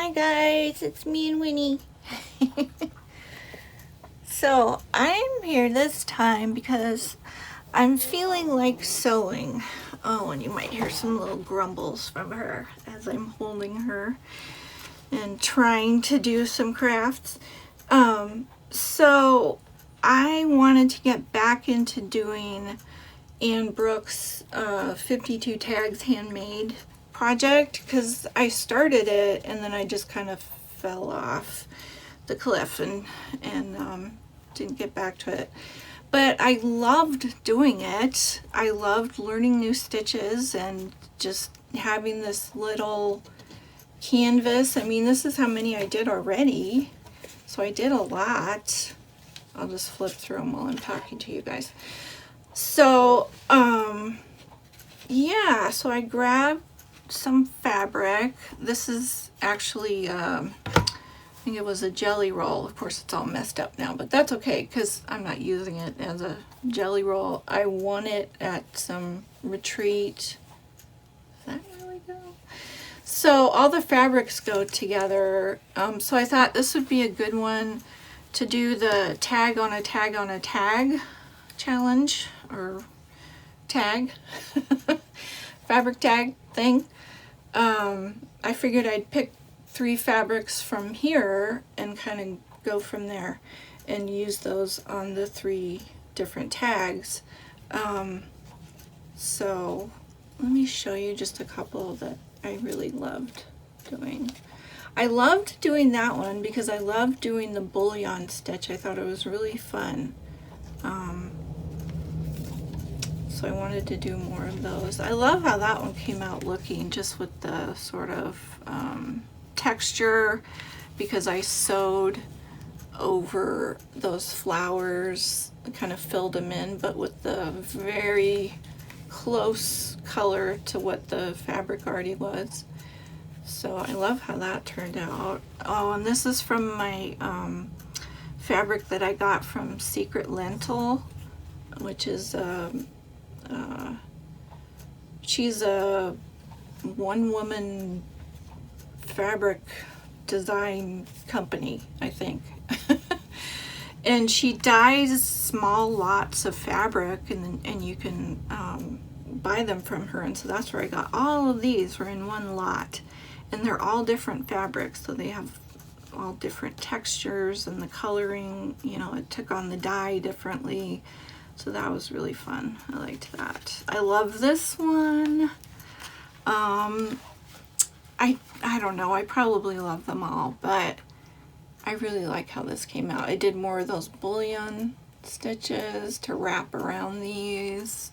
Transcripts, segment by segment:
Hi guys, it's me and Winnie. So I'm here this time because I'm feeling like sewing. Oh, and you might hear some little grumbles from her as I'm holding her and trying to do some crafts. So I wanted to get back into doing Anne Brooks 52 Tags Handmade project because I started it and then I just kind of fell off the cliff and didn't get back to it. But I loved doing it. I loved learning new stitches and just having this little canvas. I mean, this is how many I did already. So I did a lot. I'll just flip through them while I'm talking to you guys. So, yeah, so I grabbed some fabric. This is actually, I think it was a jelly roll. Of course, it's all messed up now, but that's okay because I'm not using it as a jelly roll. I won it at some retreat. Does that really go? So all the fabrics go together. So I thought this would be a good one to do the tag on a tag on a tag challenge or tag fabric tag thing. I figured I'd pick 3 fabrics from here and kind of go from there and use those on the 3 different tags. So let me show you just a couple that I really loved doing. I loved doing that one because I loved doing the bullion stitch. I thought it was really fun. So I wanted to do more of those. I love how that one came out looking, just with the sort of texture, because I sewed over those flowers, kind of filled them in, but with the very close color to what the fabric already was. So I love how that turned out. Oh, and this is from my fabric that I got from Secret Lentil, which is she's a one-woman fabric design company, I think. And she dyes small lots of fabric, and you can buy them from her. And so that's where I got all of these, were in one lot. And they're all different fabrics, so they have all different textures, and the coloring, you know, it took on the dye differently. So that was really fun. I liked that. I love this one. I don't know, I probably love them all, but I really like how this came out. I did more of those bullion stitches to wrap around these.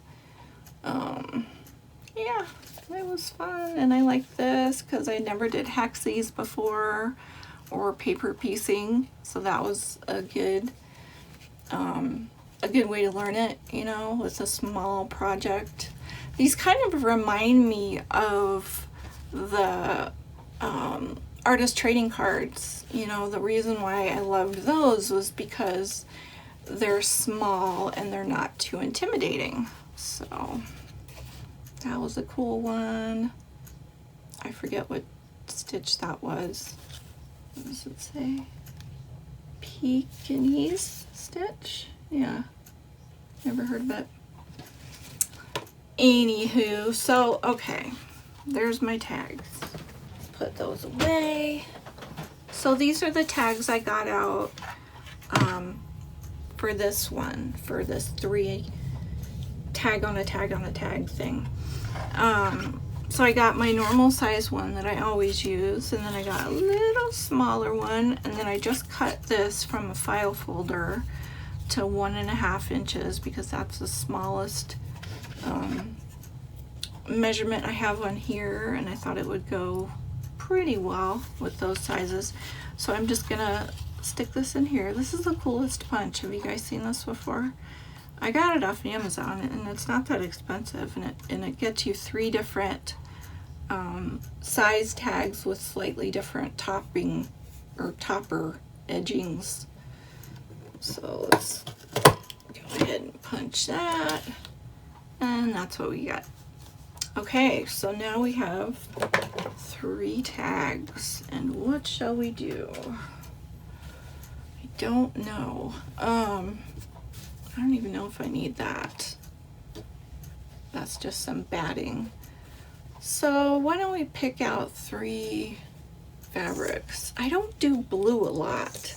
Yeah, it was fun, and I like this because I never did hexies before or paper piecing, so that was a good way to learn it, you know, with a small project. These kind of remind me of the artist trading cards. You know, the reason why I loved those was because they're small and they're not too intimidating. So that was a cool one. I forget what stitch that was. What does it say? Pekingese stitch? Yeah, never heard of it. Anywho, so okay, there's my tags. Put those away. So these are the tags I got out for this one, for this 3 tag on a tag on a tag thing. So I got my normal size one that I always use, and then I got a little smaller one, and then I just cut this from a file folder to 1.5 inches because that's the smallest measurement I have on here, and I thought it would go pretty well with those sizes. So I'm just gonna stick this in here. This is the coolest punch. Have you guys seen this before? I got it off Amazon, and it's not that expensive, and it gets you 3 different size tags with slightly different topping or topper edgings. So let's go ahead and punch that, and that's what we got. Okay, so now we have 3 tags, and what shall we do? I don't know. I don't even know if I need that. That's just some batting. So why don't we pick out 3 fabrics? I don't do blue a lot,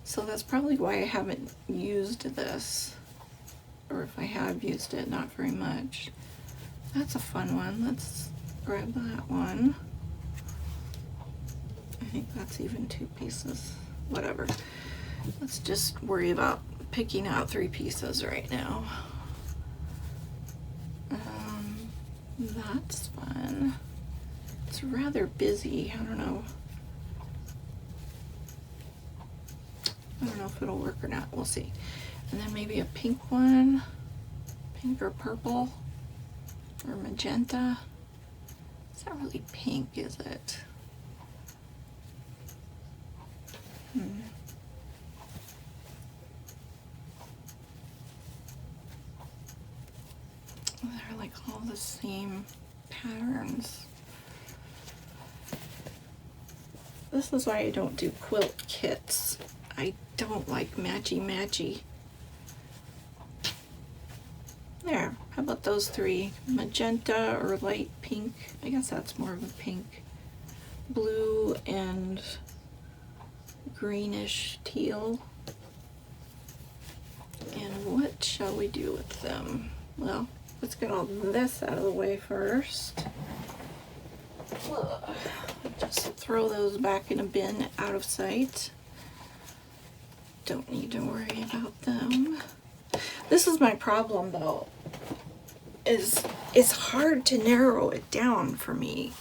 so that's probably why I haven't used this. Or if I have used it, not very much. That's a fun one. Let's grab that one. I think that's even 2 pieces. Whatever. Let's just worry about picking out 3 pieces right now. That's fun. It's rather busy. I don't know. I don't know if it'll work or not. We'll see. And then maybe a pink one. Pink or purple. Or magenta. It's not really pink, is it? They're like all the same patterns. This is why I don't do quilt kits. I don't like matchy-matchy. There, how about those 3? Magenta or light pink. I guess that's more of a pink. Blue and greenish teal. And what shall we do with them? Well, let's get all this out of the way first. Just throw those back in a bin out of sight. Don't need to worry about them. This is my problem though, is it's hard to narrow it down for me.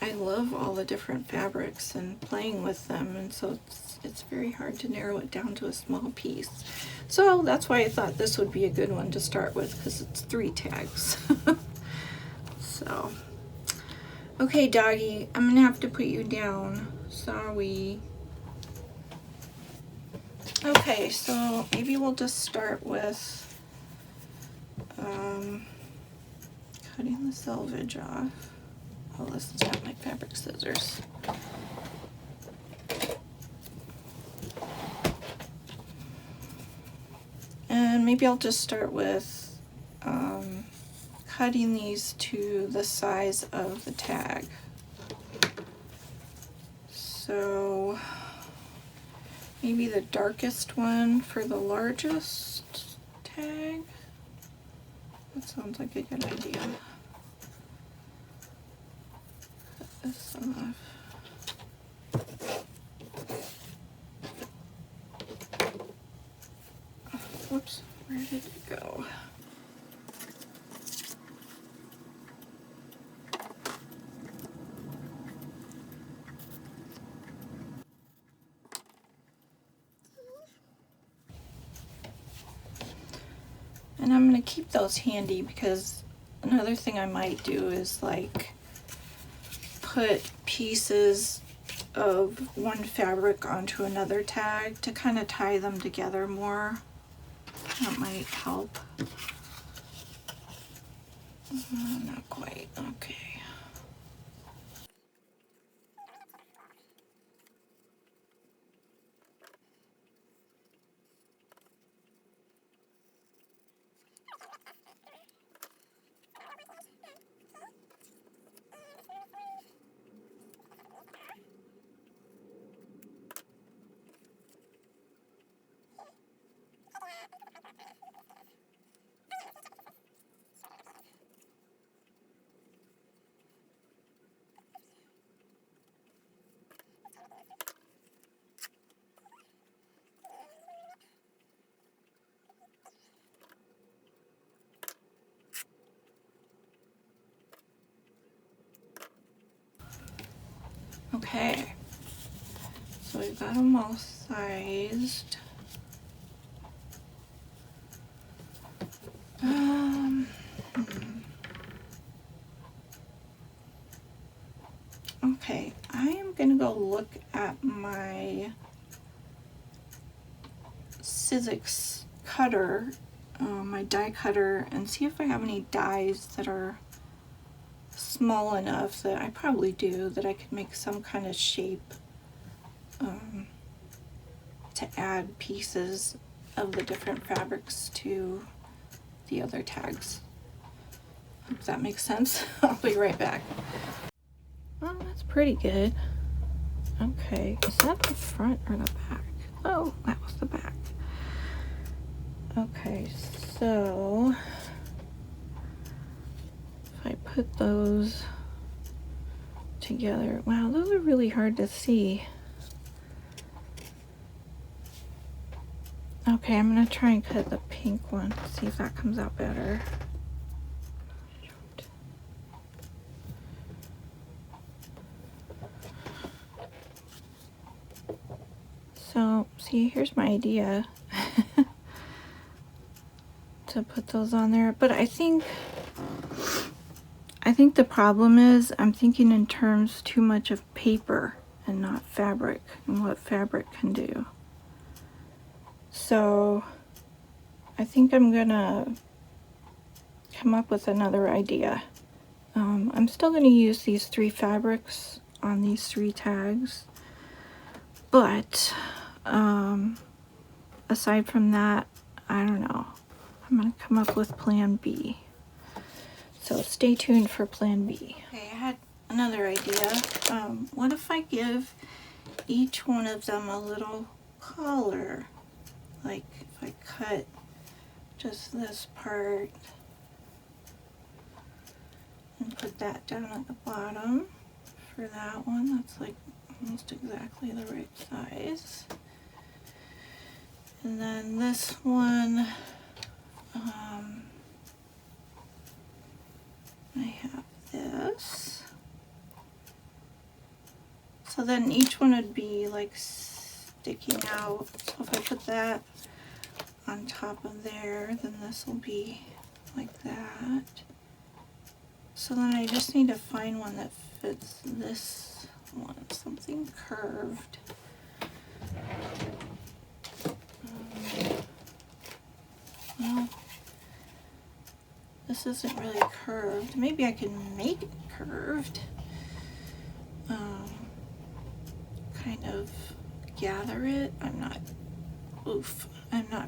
I love all the different fabrics and playing with them, and so it's very hard to narrow it down to a small piece. So that's why I thought this would be a good one to start with, because it's 3 tags. So, okay doggy, I'm gonna have to put you down. Sorry. Okay, so maybe we'll just start with cutting the selvage off. Oh, this is not my fabric scissors. And maybe I'll just start with cutting these to the size of the tag. So maybe the darkest one for the largest tag. That sounds like a good idea. Cut this off. Oh, whoops, where did it go? And I'm going to keep those handy, because another thing I might do is like put pieces of one fabric onto another tag to kind of tie them together more. That might help. Not quite. Okay. Okay, so we've got them all sized. Okay, I am gonna go look at my Sizzix cutter. my die cutter and see if I have any dies that are small enough that I probably do, that I could make some kind of shape to add pieces of the different fabrics to the other tags. If that makes sense. I'll be right back. Well, that's pretty good. Okay, is that the front or the back? Oh, that was the back. Okay, so if I put those together, wow, those are really hard to see. Okay, I'm gonna try and cut the pink one, see if that comes out better. So, see, here's my idea to put those on there, but I think the problem is I'm thinking in terms too much of paper and not fabric and what fabric can do. So I think I'm gonna come up with another idea. I'm still gonna use these 3 fabrics on these 3 tags, but aside from that, I don't know. I'm gonna come up with plan B. So stay tuned for plan B. Okay, I had another idea. What if I give each one of them a little collar? Like if I cut just this part and put that down at the bottom for that one. That's like almost exactly the right size. And then this one, I have this. So then each one would be like sticking out. So if I put that on top of there, then this will be like that. So then I just need to find one that fits this one, something curved. Well, this isn't really curved. Maybe I can make it curved. Kind of gather it. I'm not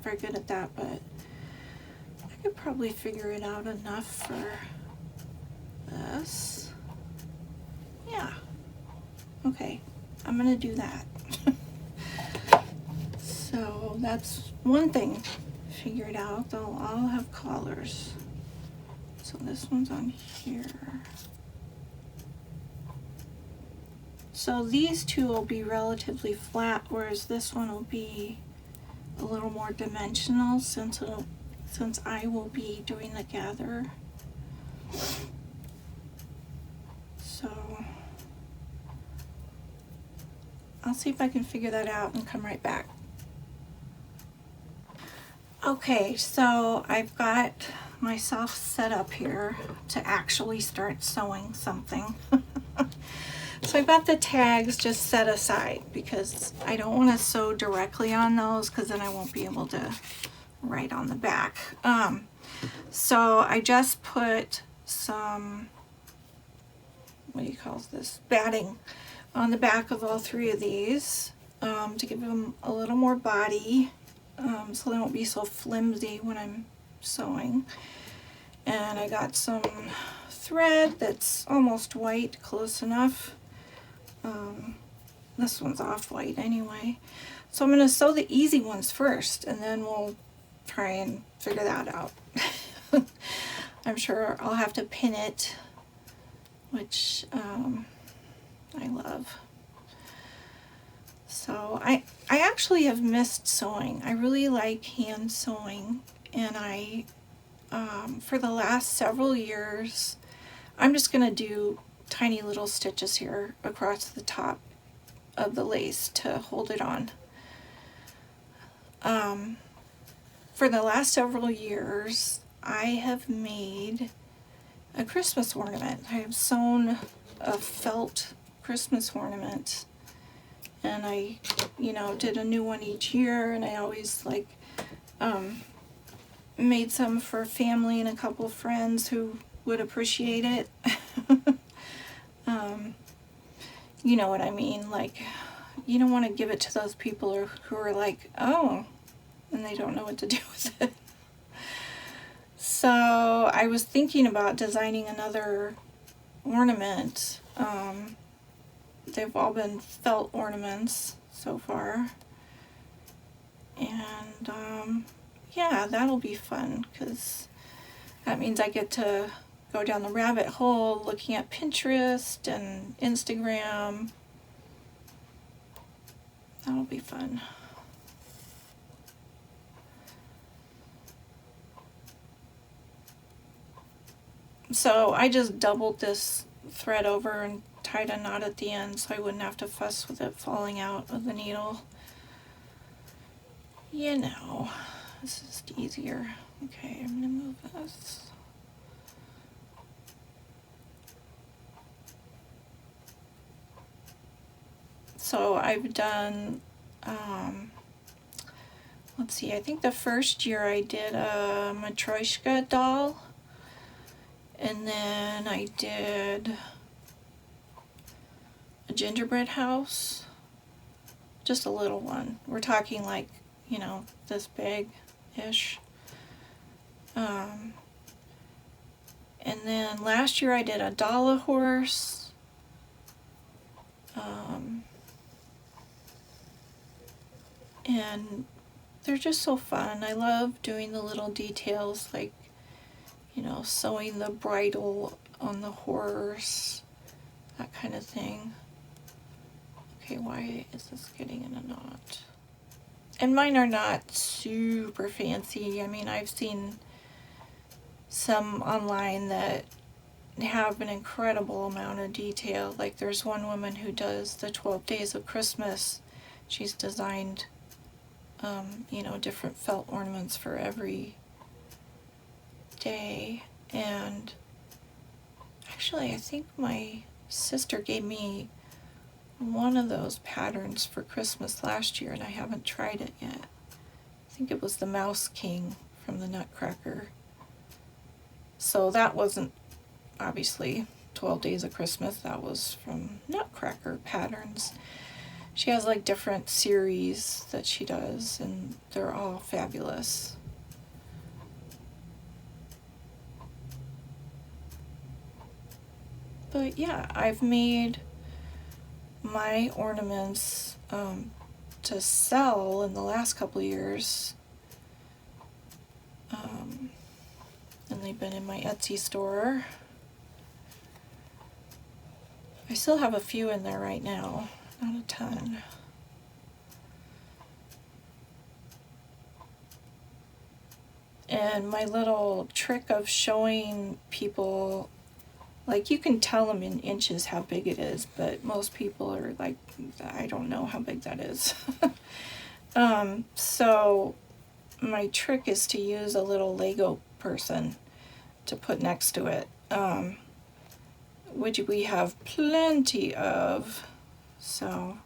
very good at that, but I could probably figure it out enough for this. Yeah. Okay, I'm gonna do that. So that's one thing figured out. They'll all have collars. So this one's on here. So these two will be relatively flat, whereas this one will be a little more dimensional since I will be doing the gather. So I'll see if I can figure that out and come right back. Okay, so I've got myself set up here to actually start sewing something. So I've got the tags just set aside because I don't want to sew directly on those because then I won't be able to write on the back. So I just put some, what do you call this, batting on the back of all 3 of these to give them a little more body so they won't be so flimsy when I'm sewing. And I got some thread that's almost white, close enough. This one's off-white anyway. So I'm going to sew the easy ones first and then we'll try and figure that out. I'm sure I'll have to pin it, which I love. So I actually have missed sewing. I really like hand sewing, and I for the last several years I'm just gonna do tiny little stitches here across the top of the lace to hold it on. For the last several years I have made a Christmas ornament. I have sewn a felt Christmas ornament, and I, you know, did a new one each year, and I always like made some for family and a couple of friends who would appreciate it. You know what I mean? Like, you don't want to give it to those people who are like, oh, and they don't know what to do with it. So I was thinking about designing another ornament. They've all been felt ornaments so far. And yeah, that'll be fun, because that means I get to go down the rabbit hole looking at Pinterest and Instagram. That'll be fun. So I just doubled this thread over and tied a knot at the end so I wouldn't have to fuss with it falling out of the needle. You know, this is easier. Okay, I'm gonna move this. So I've done, let's see, I think the first year I did a Matryoshka doll, and then I did a gingerbread house, just a little one. We're talking like, you know, this big-ish. And then last year I did a doll horse. And they're just so fun. I love doing the little details, like, you know, sewing the bridle on the horse, that kind of thing. Okay, why is this getting in a knot? And mine are not super fancy. I mean, I've seen some online that have an incredible amount of detail. Like, there's one woman who does the 12 Days of Christmas. She's designed you know, different felt ornaments for every day. And actually, I think my sister gave me one of those patterns for Christmas last year, and I haven't tried it yet. I think it was the Mouse King from the Nutcracker. So that wasn't obviously 12 Days of Christmas, that was from Nutcracker patterns. She has like different series that she does, and they're all fabulous. But yeah, I've made my ornaments to sell in the last couple of years. And they've been in my Etsy store. I still have a few in there right now. Not a ton. And my little trick of showing people, like, you can tell them in inches how big it is, but most people are like, I don't know how big that is. So my trick is to use a little Lego person to put next to it, which we have plenty of. So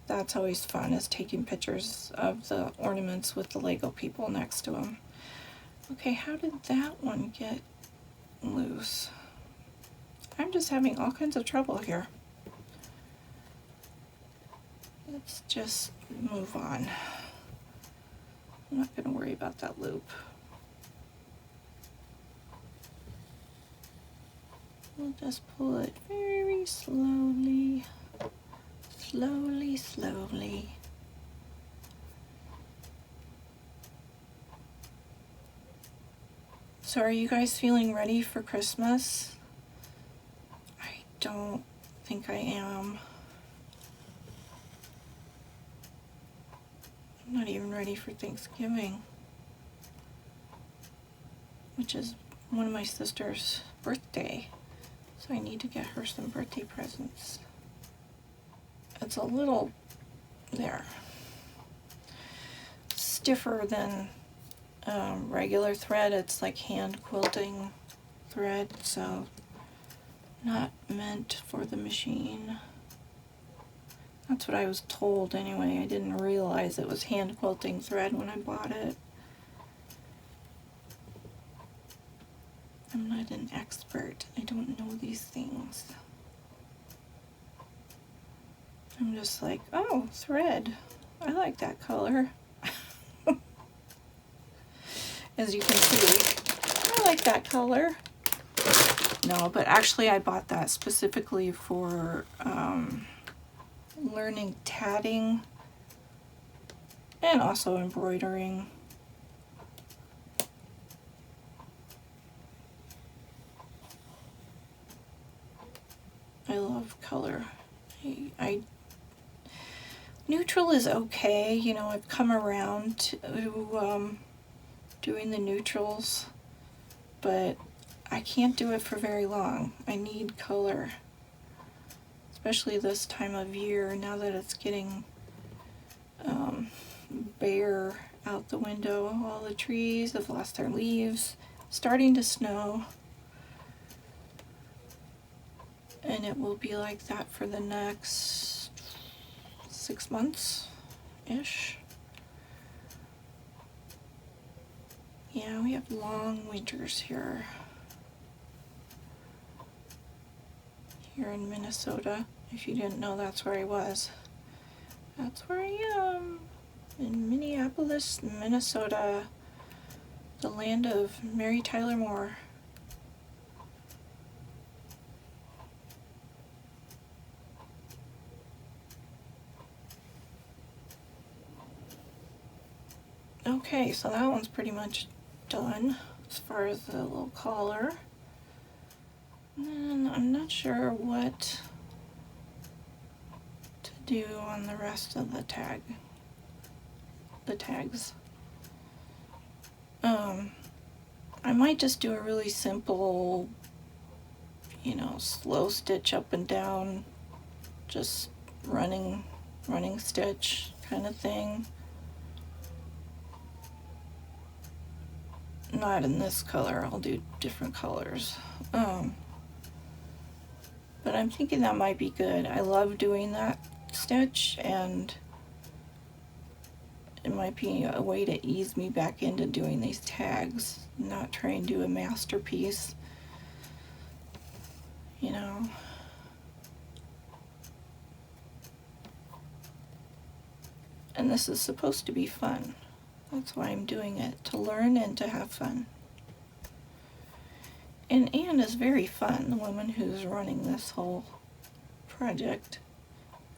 that's always fun, is taking pictures of the ornaments with the Lego people next to them. Okay, how did that one get loose? I'm just having all kinds of trouble here. Let's just move on. I'm not going to worry about that loop. We'll just pull it very slowly, slowly, slowly. So are you guys feeling ready for Christmas? I don't think I am. I'm not even ready for Thanksgiving, which is one of my sister's birthday. So I need to get her some birthday presents. It's a little, there, stiffer than regular thread. It's like hand quilting thread, so not meant for the machine. That's what I was told anyway. I didn't realize it was hand quilting thread when I bought it. I'm not an expert. I don't know these things. I'm just like, oh, thread. I like that color. As you can see, I like that color. No, but actually I bought that specifically for learning tatting and also embroidering. I love color. Neutral is okay. You know, I've come around to doing the neutrals, but I can't do it for very long. I need color, especially this time of year, now that it's getting bare out the window. All the trees have lost their leaves, starting to snow, and it will be like that for the next 6 months-ish. Yeah, we have long winters here in Minnesota. If you didn't know, that's where I was. That's where I am, in Minneapolis, Minnesota, the land of Mary Tyler Moore. Okay, so that one's pretty much done as far as the little collar. And I'm not sure what to do on the rest of the tags. I might just do a really simple, you know, slow stitch up and down, just running stitch kind of thing. Not in this color, I'll do different colors. But I'm thinking that might be good. I love doing that stitch, and it might be a way to ease me back into doing these tags, not trying to do a masterpiece, you know. And this is supposed to be fun. That's why I'm doing it, to learn and to have fun. And Anne is very fun, the woman who's running this whole project,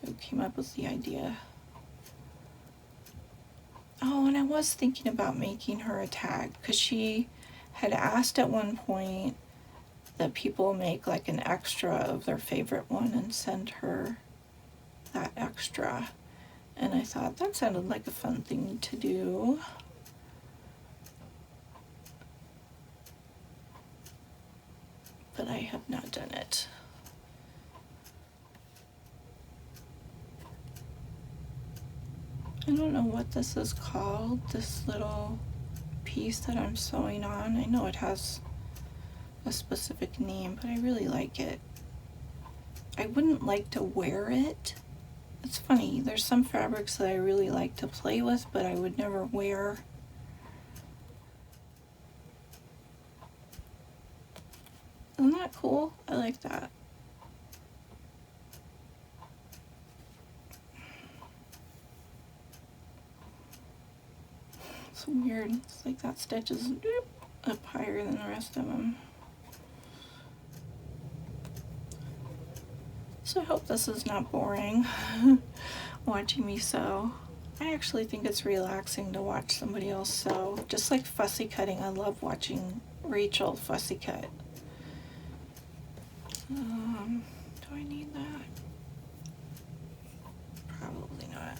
who came up with the idea. Oh, and I was thinking about making her a tag, because she had asked at one point that people make like an extra of their favorite one and send her that extra. And I thought that sounded like a fun thing to do. But I have not done it. I don't know what this is called, this little piece that I'm sewing on. I know it has a specific name, but I really like it. I wouldn't like to wear it. It's funny, there's some fabrics that I really like to play with, but I would never wear. Isn't that cool? I like that. It's weird. It's like that stitch is up higher than the rest of them. So I hope this is not boring, watching me sew. I actually think it's relaxing to watch somebody else sew. Just like fussy cutting, I love watching Rachel fussy cut. Do I need that? Probably not.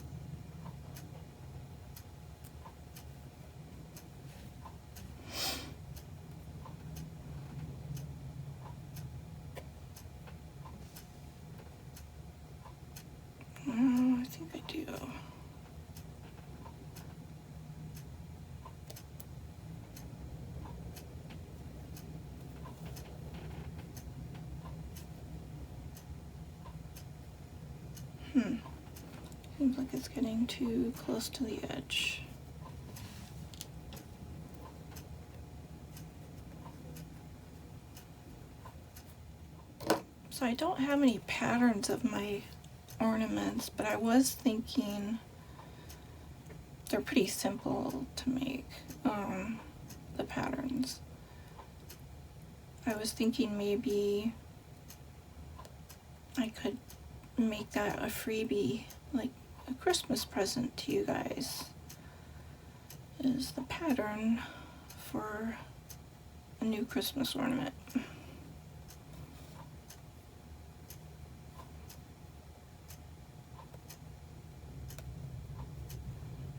I think I do. Seems like it's getting too close to the edge. So I don't have any patterns of my ornaments, but I was thinking they're pretty simple to make, the patterns. I was thinking maybe I could make that a freebie, like a Christmas present to you guys, is the pattern for a new Christmas ornament.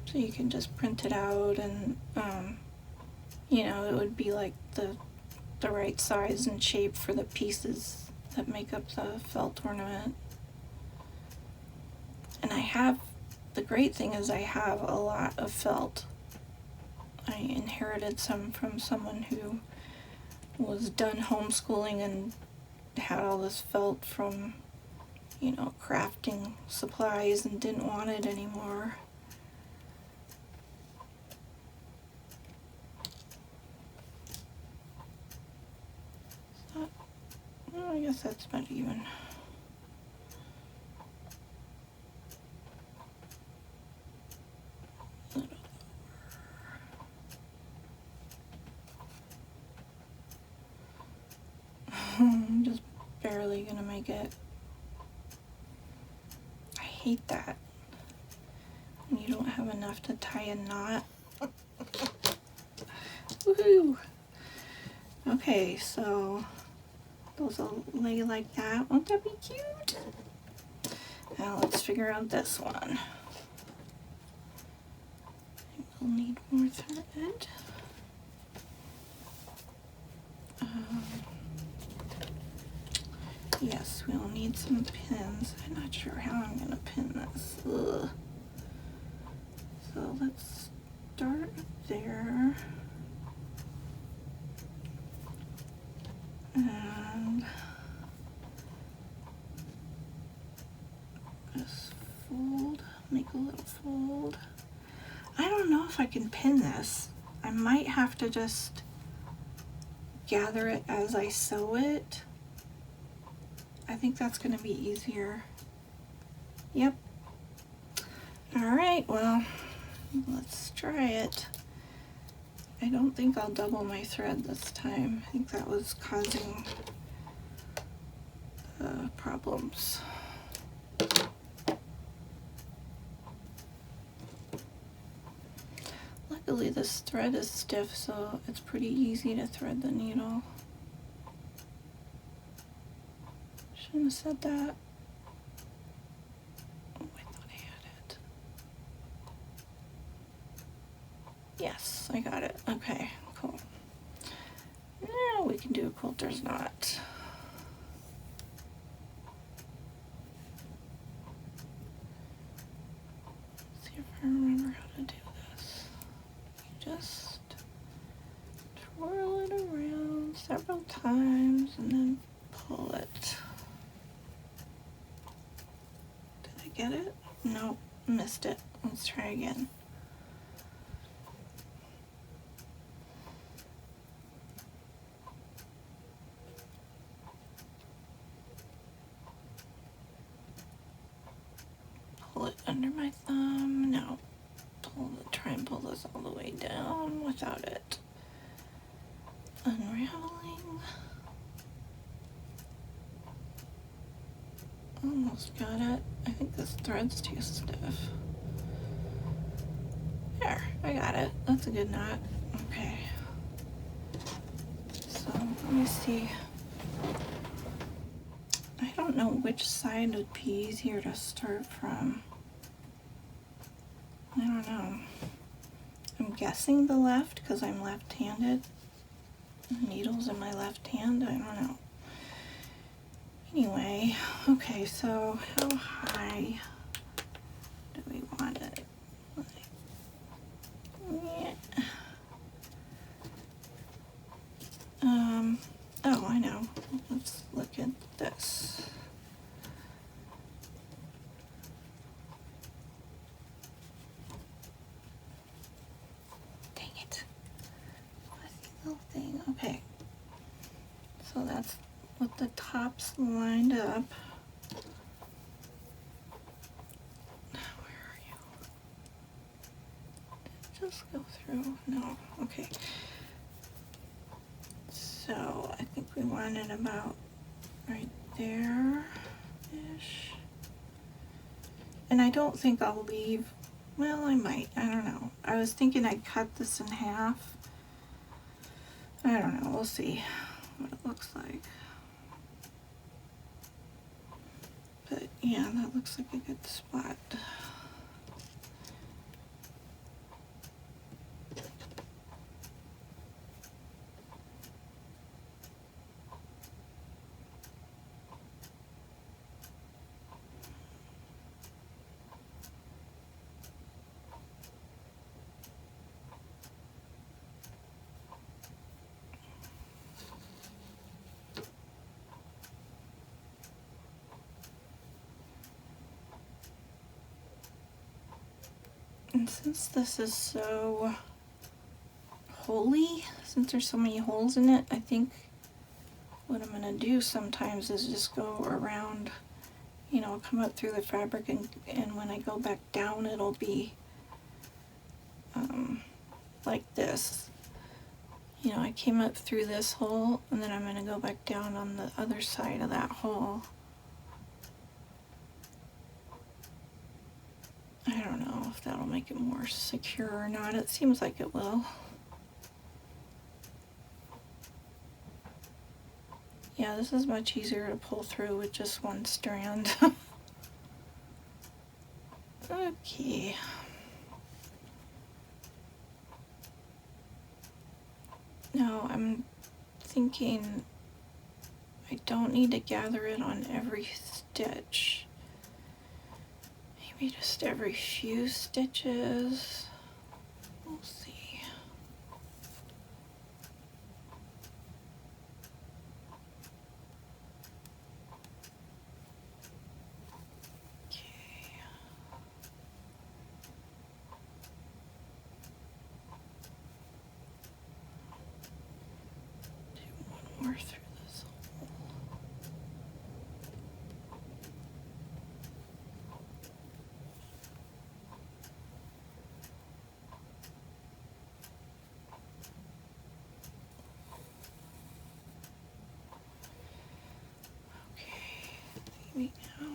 So you can just print it out, and you know, it would be like the right size and shape for the pieces that make up the felt ornament. And the great thing is I have a lot of felt. I inherited some from someone who was done homeschooling and had all this felt from, you know, crafting supplies and didn't want it anymore. Well, I guess that's about even. I'm just barely gonna make it. I hate that when you don't have enough to tie a knot. Woohoo! Okay, so those will lay like that. Won't that be cute? Now let's figure out this one. We'll need more thread. Yes, we'll need some pins. I'm not sure how I'm gonna pin this. Ugh. So let's start there. And just fold, make a little fold. I don't know if I can pin this. I might have to just gather it as I sew it. I think that's going to be easier. Yep. Alright, well, let's try it. I don't think I'll double my thread this time. I think that was causing problems. Luckily this thread is stiff, so it's pretty easy to thread the needle. Shouldn't have said that. Oh, I thought I had it. Yes, I got it. Okay, cool. Now we can do a quilter's knot. Let's see if I remember how to do this. You just twirl it around several times and then pull it. Did I get it? Nope, missed it. Let's try again. Pull it under my thumb. No. Try and pull this all the way down without it unraveling. Almost got it. I think this thread's too stiff. There, I got it. That's a good knot. Okay. So let me see. I don't know which side would be easier to start from. I don't know. I'm guessing the left because I'm left-handed. The needle's in my left hand. I don't know. Anyway, okay, so how high do we want it? Yeah. Oh, I know. Let's look at this. Dang it. What's the little thing? Okay. So that's with the tops lined up. Where are you? Did it just go through? No. Okay. So I think we want it about right there-ish. And I don't think I'll leave, well, I might, I don't know. I was thinking I'd cut this in half. I don't know, we'll see what it looks like. But yeah, that looks like a good spot. And since this is so holy, since there's so many holes in it, I think what I'm gonna do sometimes is just go around, you know, come up through the fabric, and when I go back down, it'll be like this. You know, I came up through this hole, and then I'm gonna go back down on the other side of that hole. I don't know if that'll make it more secure or not. It seems like it will. Yeah, this is much easier to pull through with just one strand. Okay. Now I'm thinking I don't need to gather it on every stitch. Maybe just every few stitches. We'll see. Okay. Do one more through this hole. Maybe now.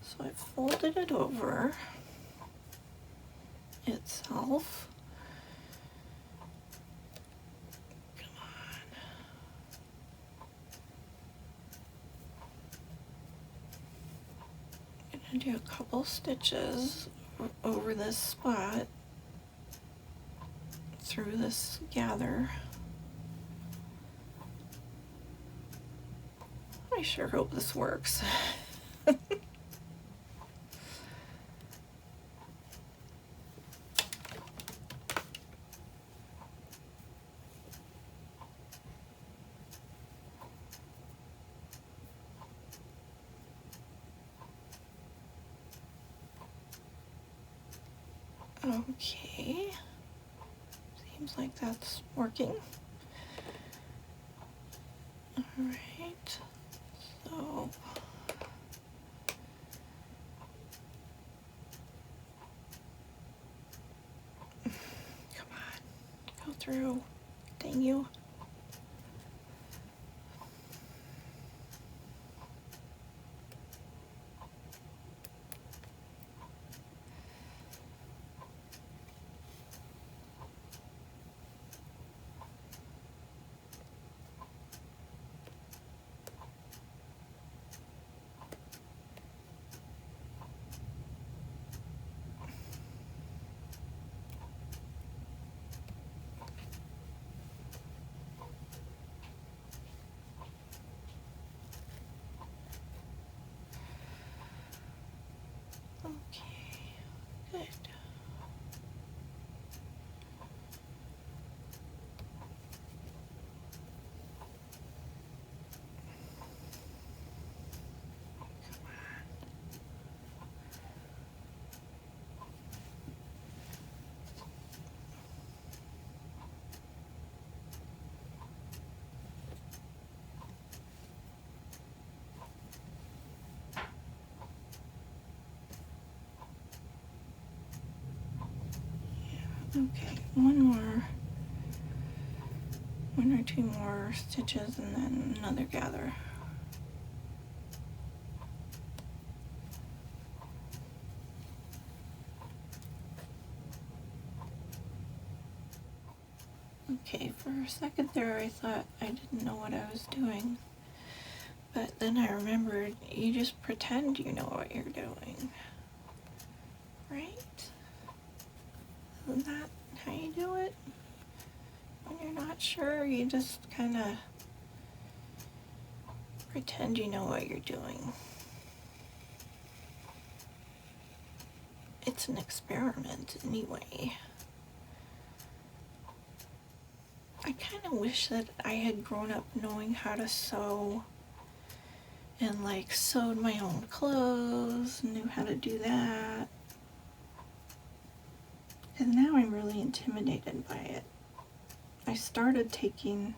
So I folded it over itself. Come on. I'm gonna do a couple stitches over this spot through this gather. I sure hope this works. Okay, seems like that's working. All right, so come on, go through, dang you. Okay, one or two more stitches and then another gather. Okay, for a second there I thought I didn't know what I was doing, but then I remembered you just pretend you know what you're doing, right? Isn't that how you do it? When you're not sure, you just kind of pretend you know what you're doing. It's an experiment anyway. I kind of wish that I had grown up knowing how to sew and like sewed my own clothes, knew how to do that. Because now I'm really intimidated by it. I started taking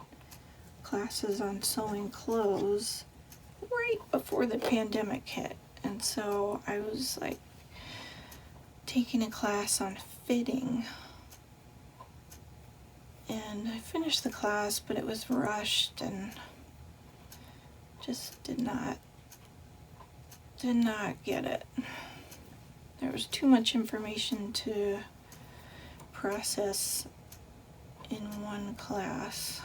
classes on sewing clothes right before the pandemic hit. And so I was like taking a class on fitting. And I finished the class, but it was rushed and just did not get it. There was too much information to process in one class.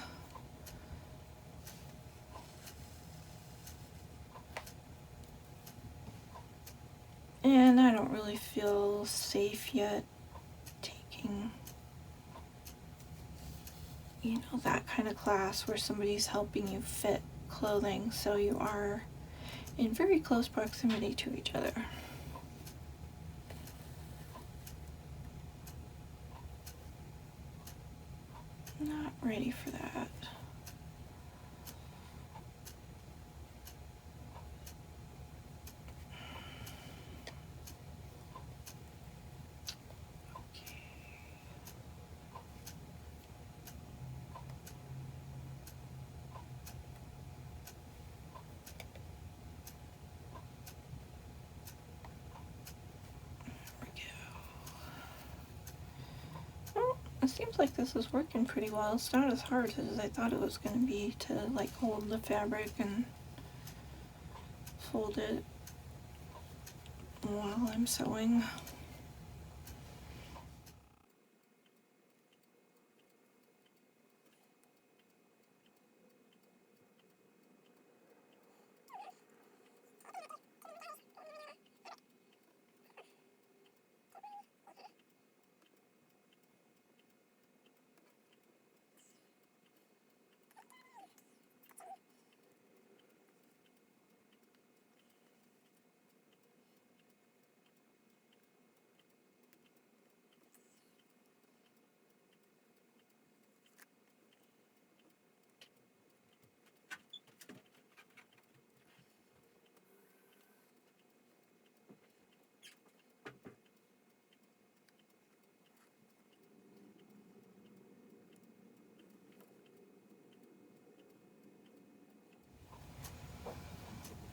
And I don't really feel safe yet taking, that kind of class where somebody's helping you fit clothing, so you are in very close proximity to each other. Not ready for that. It seems like this is working pretty well. It's not as hard as I thought it was going to be to like hold the fabric and fold it while I'm sewing.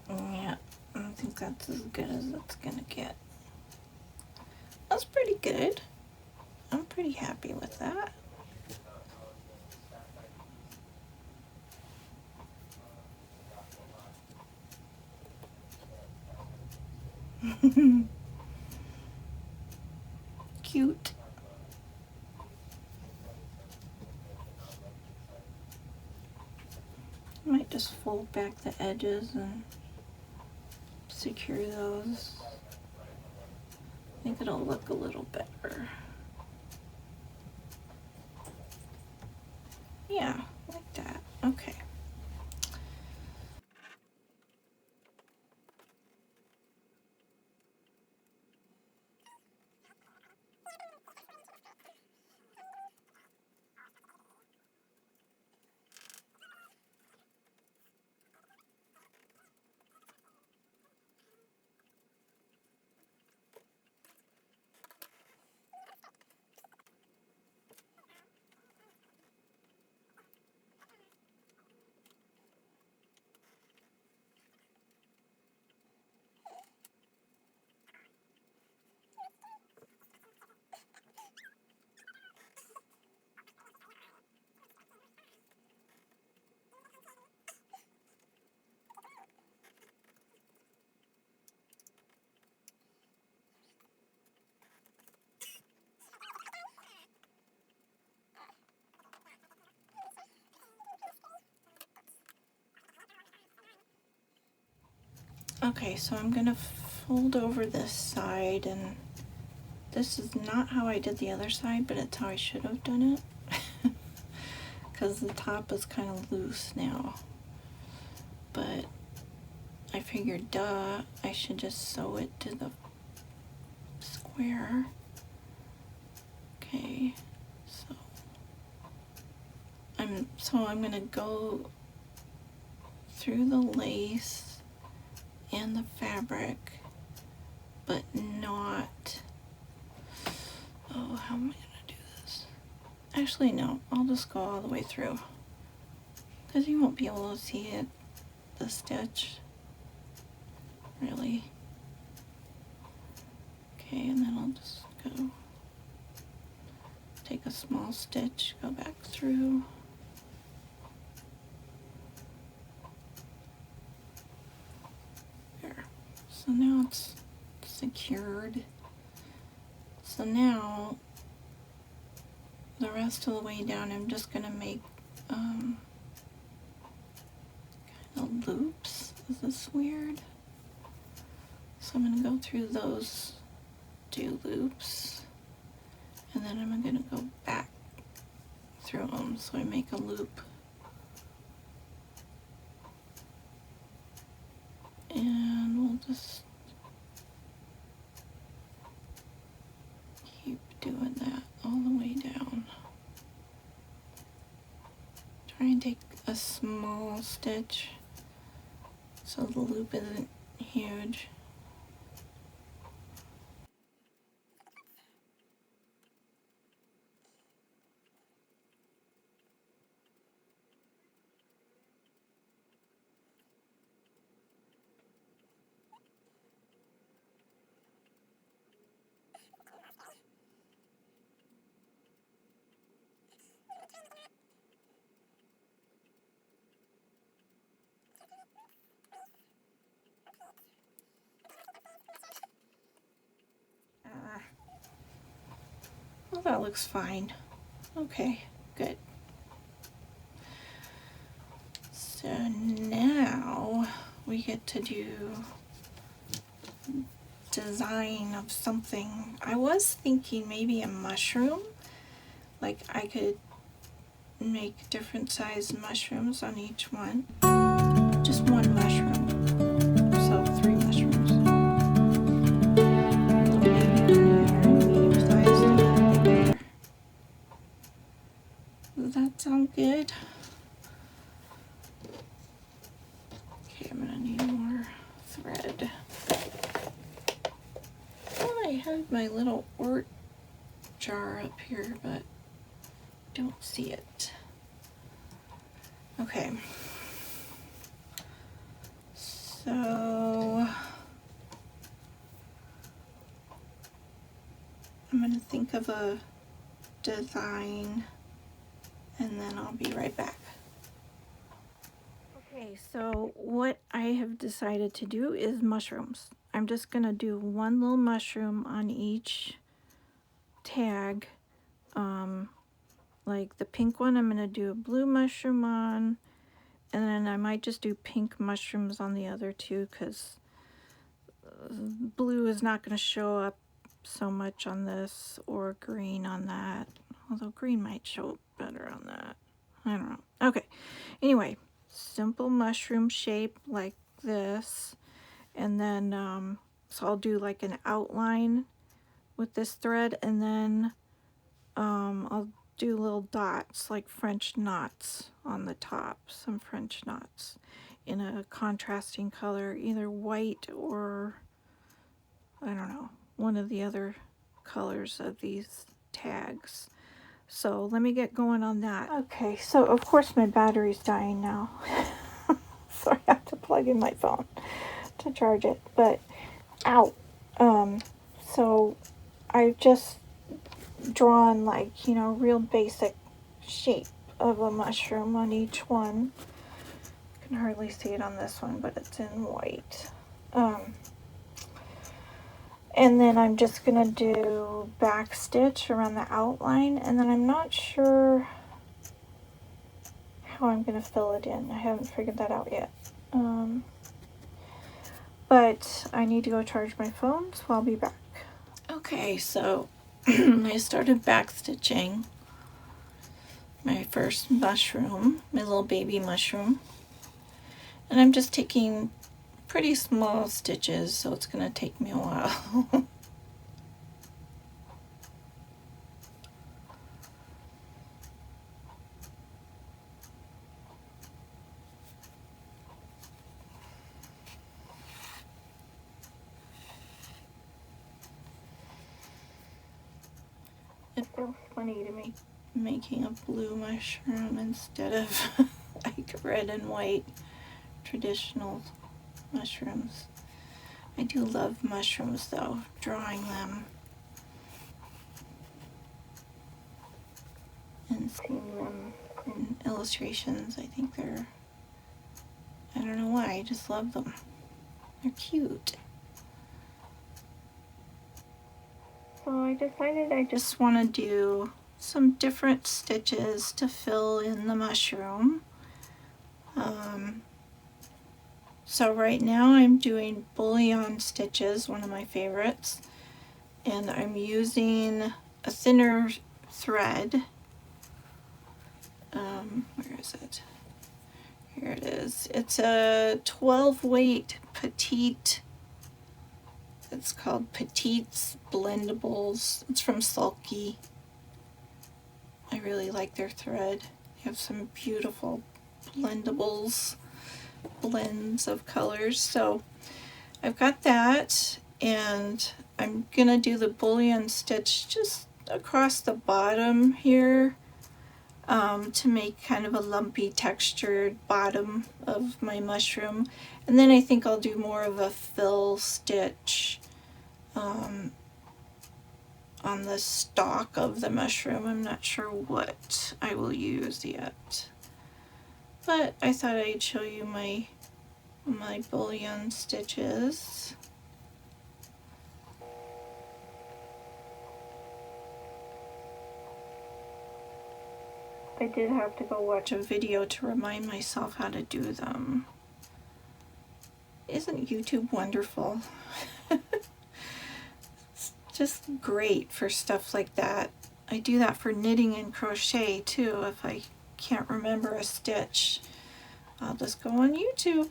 Yeah, I think that's as good as it's gonna get. That's pretty good. I'm pretty happy with that. Cute. I might just fold back the edges and secure those. I think it'll look a little better. Yeah, like that. Okay. Okay, so I'm gonna fold over this side, and this is not how I did the other side, but it's how I should have done it. Because the top is kind of loose now. But I figured, duh, I should just sew it to the square. Okay, so I'm gonna go through the lace and the fabric, but not, oh, how am I gonna do this? Actually, no, I'll just go all the way through, because you won't be able to see it, the stitch, really. Okay, and then I'll just go take a small stitch, go back through. There. So now it's secured. So now the rest of the way down I'm just gonna make kind of loops. Is this weird? So I'm gonna go through those, do loops, and then I'm gonna go back through them so I make a loop. And we'll just keep doing that all the way down. Try and take a small stitch so the loop isn't huge. Well, that looks fine. Okay, good. So now we get to do design of something. I was thinking maybe a mushroom. Like I could make different sized mushrooms on each one. Just one mushroom. So 3 mushrooms. Little baby one here, medium sized and then bigger. Does that sound good? Okay, I'm gonna need more thread. Well, I had my little ort jar up here, but don't see it. Okay. So I'm gonna think of a design and then I'll be right back. Okay, so what I have decided to do is mushrooms. I'm just gonna do one little mushroom on each tag. Like the pink one, I'm gonna do a blue mushroom on, and then I might just do pink mushrooms on the other two, because blue is not gonna show up so much on this, or green on that, although green might show up better on that. I don't know. Okay, anyway, simple mushroom shape like this, and then so I'll do like an outline with this thread, and then I'll do little dots like French knots on the top, some French knots in a contrasting color, either white or I don't know, one of the other colors of these tags. So let me get going on that. Okay, so of course my battery's dying now. So I have to plug in my phone to charge it, but ow. So I've just drawn, like, you know, real basic shape of a mushroom on each one. You can hardly see it on this one, but it's in white. And then I'm just gonna do back stitch around the outline, and then I'm not sure how I'm gonna fill it in. I haven't figured that out yet. but I need to go charge my phone, so I'll be back. Okay, so I started backstitching my first mushroom, my little baby mushroom, and I'm just taking pretty small stitches, so it's going to take me a while. It feels funny to me making a blue mushroom instead of like red and white traditional mushrooms. I do love mushrooms though, drawing them and seeing them in illustrations. I think they're, I don't know why, I just love them. They're cute. So I decided I just want to do some different stitches to fill in the mushroom. So right now I'm doing Bullion Stitches, one of my favorites, and I'm using a thinner thread. Where is it? Here it is. It's a 12 weight petite. It's called Petites Blendables. It's from Sulky. I really like their thread. They have some beautiful blendables, blends of colors. So I've got that, and I'm gonna do the bullion stitch just across the bottom here to make kind of a lumpy textured bottom of my mushroom. And then I think I'll do more of a fill stitch on the stalk of the mushroom. I'm not sure what I will use yet, but I thought I'd show you my bullion stitches. I did have to go watch a video to remind myself how to do them. Isn't YouTube wonderful? It's just great for stuff like that. I do that for knitting and crochet too. If I can't remember a stitch, I'll just go on YouTube.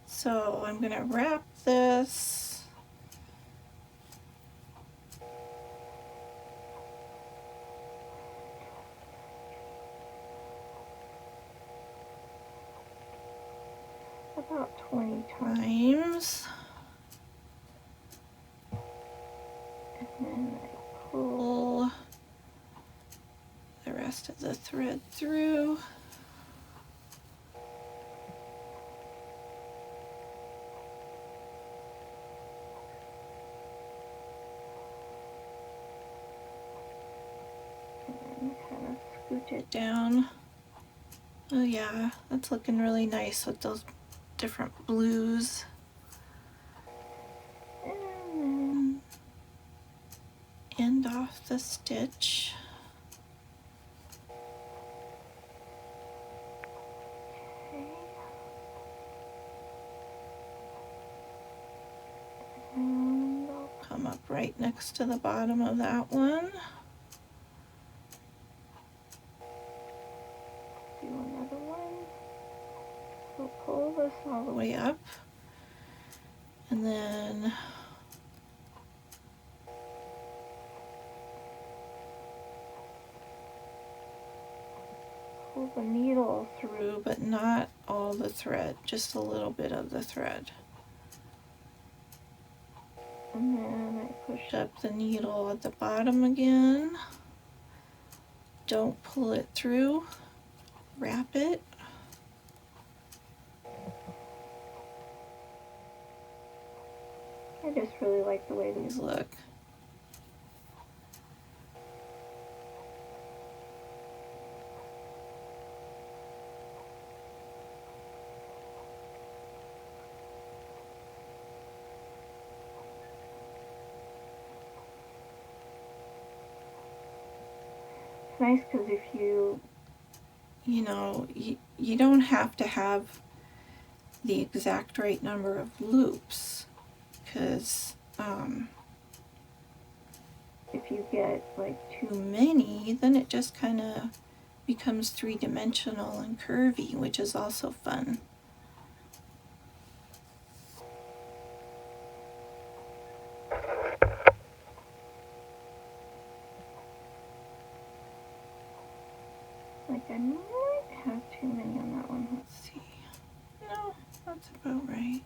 So I'm gonna wrap this. About 20 times. And then I pull the rest of the thread through. And kind of scoot it down. Oh yeah, that's looking really nice with those different blues. And then end off the stitch. Okay. And I'll come up right next to the bottom of that one. Do another one. So pull this all the way up, and then pull the needle through, but not all the thread, just a little bit of the thread. And then I push up the needle at the bottom again. Don't pull it through, wrap it. I just really like the way these look. It's nice because if you know, you don't have to have the exact right number of loops, because if you get like too many, then it just kind of becomes three-dimensional and curvy, which is also fun. Like I might have too many on that one. Let's see. No, that's about right.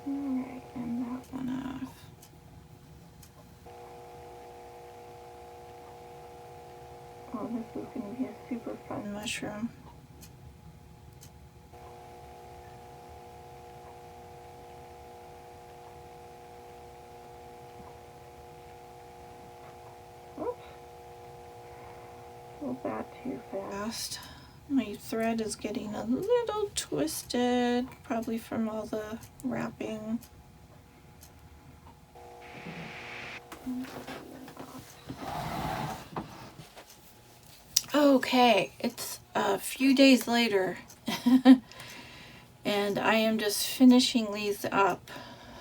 Alright, and that one off. Oh, this is going to be a super fun mushroom. Oops. Pulled that too fast. My thread is getting a little twisted, probably from all the wrapping. Okay, it's a few days later and I am just finishing these up.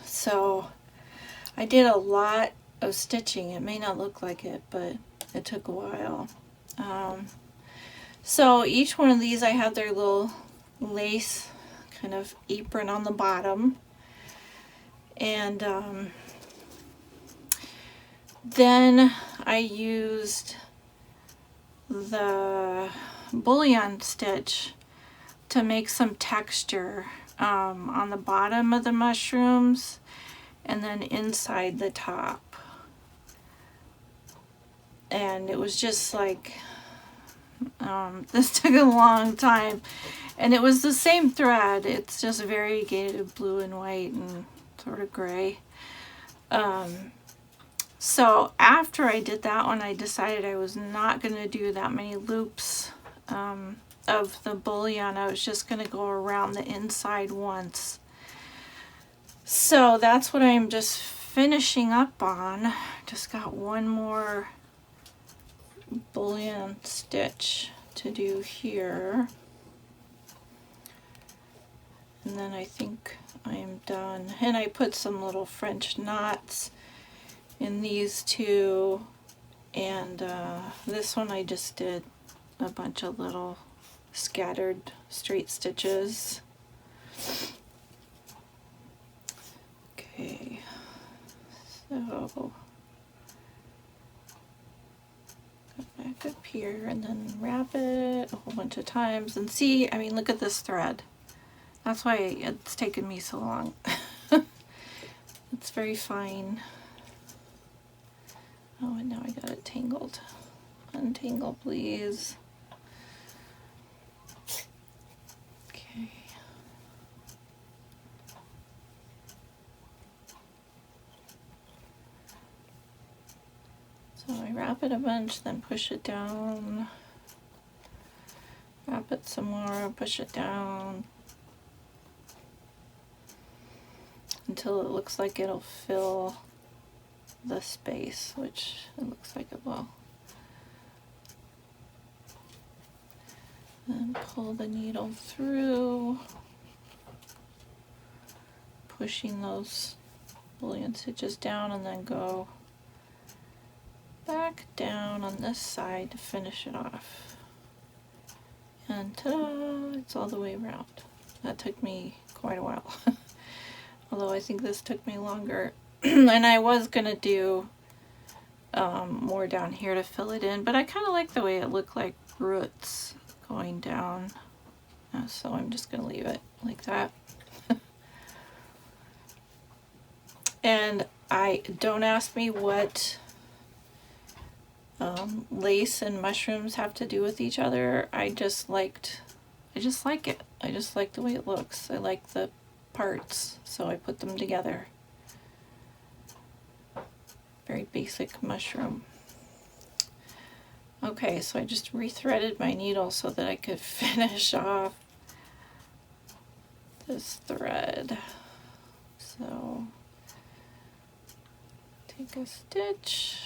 So I did a lot of stitching. It may not look like it, but it took a while. So each one of these, I have their little lace kind of apron on the bottom, and then I used the bullion stitch to make some texture on the bottom of the mushrooms and then inside the top. And it was just like, this took a long time, and it was the same thread. It's just variegated blue and white and sort of gray. So after I did that one, I decided I was not going to do that many loops of the bullion. I was just going to go around the inside once. So that's what I'm just finishing up on. Just got one more bullion stitch to do here, and then I think I am done. And I put some little French knots in these two, and this one I just did a bunch of little scattered straight stitches. Okay, so back up here and then wrap it a whole bunch of times, and see, I mean, look at this thread. That's why it's taken me so long. It's very fine. Oh, and now I got it tangled. Untangle, please. Okay. So I wrap it a bunch, then push it down. Wrap it some more, push it down. Until it looks like it'll fill the space, which it looks like it will. Then pull the needle through, pushing those bullion stitches down, and then go back down on this side to finish it off. And ta-da! It's all the way around. That took me quite a while. Although I think this took me longer. And I was gonna do more down here to fill it in, but I kind of like the way it looked like roots going down. So I'm just gonna leave it like that. And don't ask me what lace and mushrooms have to do with each other. I just like it. I just like the way it looks. I like the parts, so I put them together. Very basic mushroom. Okay, so I just rethreaded my needle so that I could finish off this thread. So take a stitch,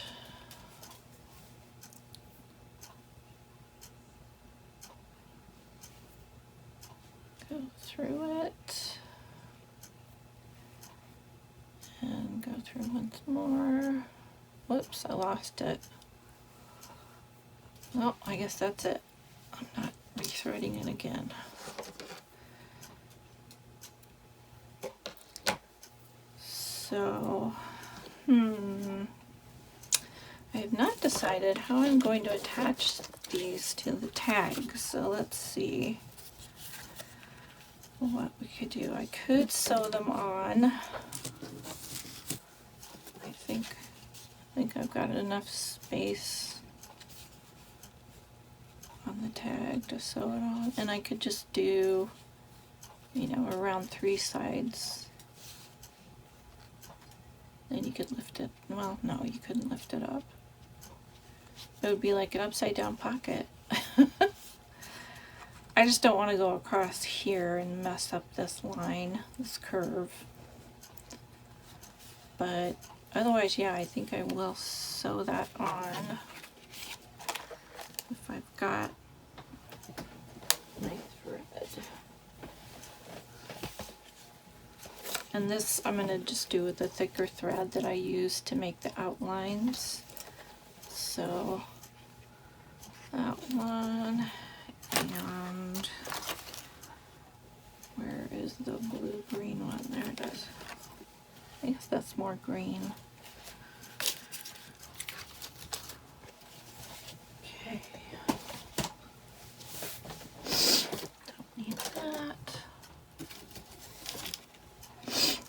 Go through it and go through once more. Whoops, I lost it. Well, I guess that's it. I'm not rethreading it again. So, I have not decided how I'm going to attach these to the tags. So let's see what we could do. I could sew them on. I think I've got enough space on the tag to sew it on, and I could just do, you know, around 3 sides. Then you could lift it. Well, no, you couldn't lift it up. It would be like an upside down pocket. I just don't want to go across here and mess up this line, this curve. But otherwise, yeah, I think I will sew that on if I've got my thread. And this I'm going to just do with the thicker thread that I use to make the outlines. So that one, and where is the blue-green one? There it is. I guess that's more green. Okay. Don't need that.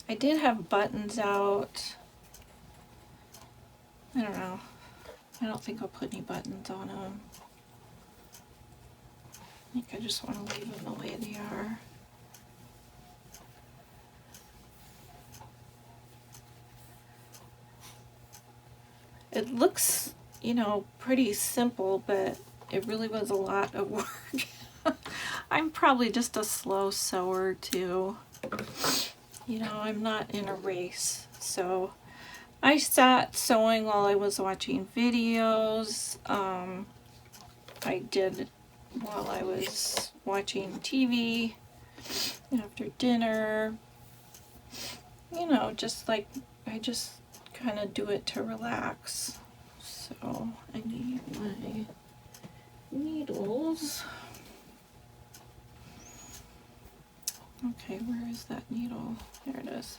I did have buttons out. I don't know. I don't think I'll put any buttons on them. I think I just want to leave them the way they are. It looks, you know, pretty simple, but it really was a lot of work. I'm probably just a slow sewer too. You know, I'm not in a race, so I sat sewing while I was watching videos. I did while I was watching TV after dinner. You know, just like, I just kind of do it to relax. So I need my needles. Okay, where is that needle? There it is.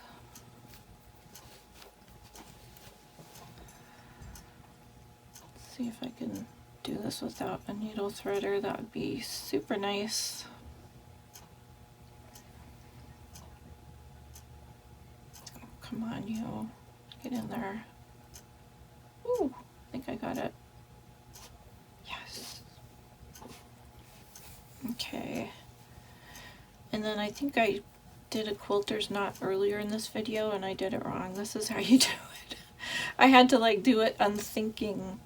Let's see if I can do this without a needle threader. That would be super nice. Oh, come on, you. Get in there. Ooh, I think I got it. Yes. Okay. And then I think I did a quilter's knot earlier in this video and I did it wrong. This is how you do it. I had to like do it unthinking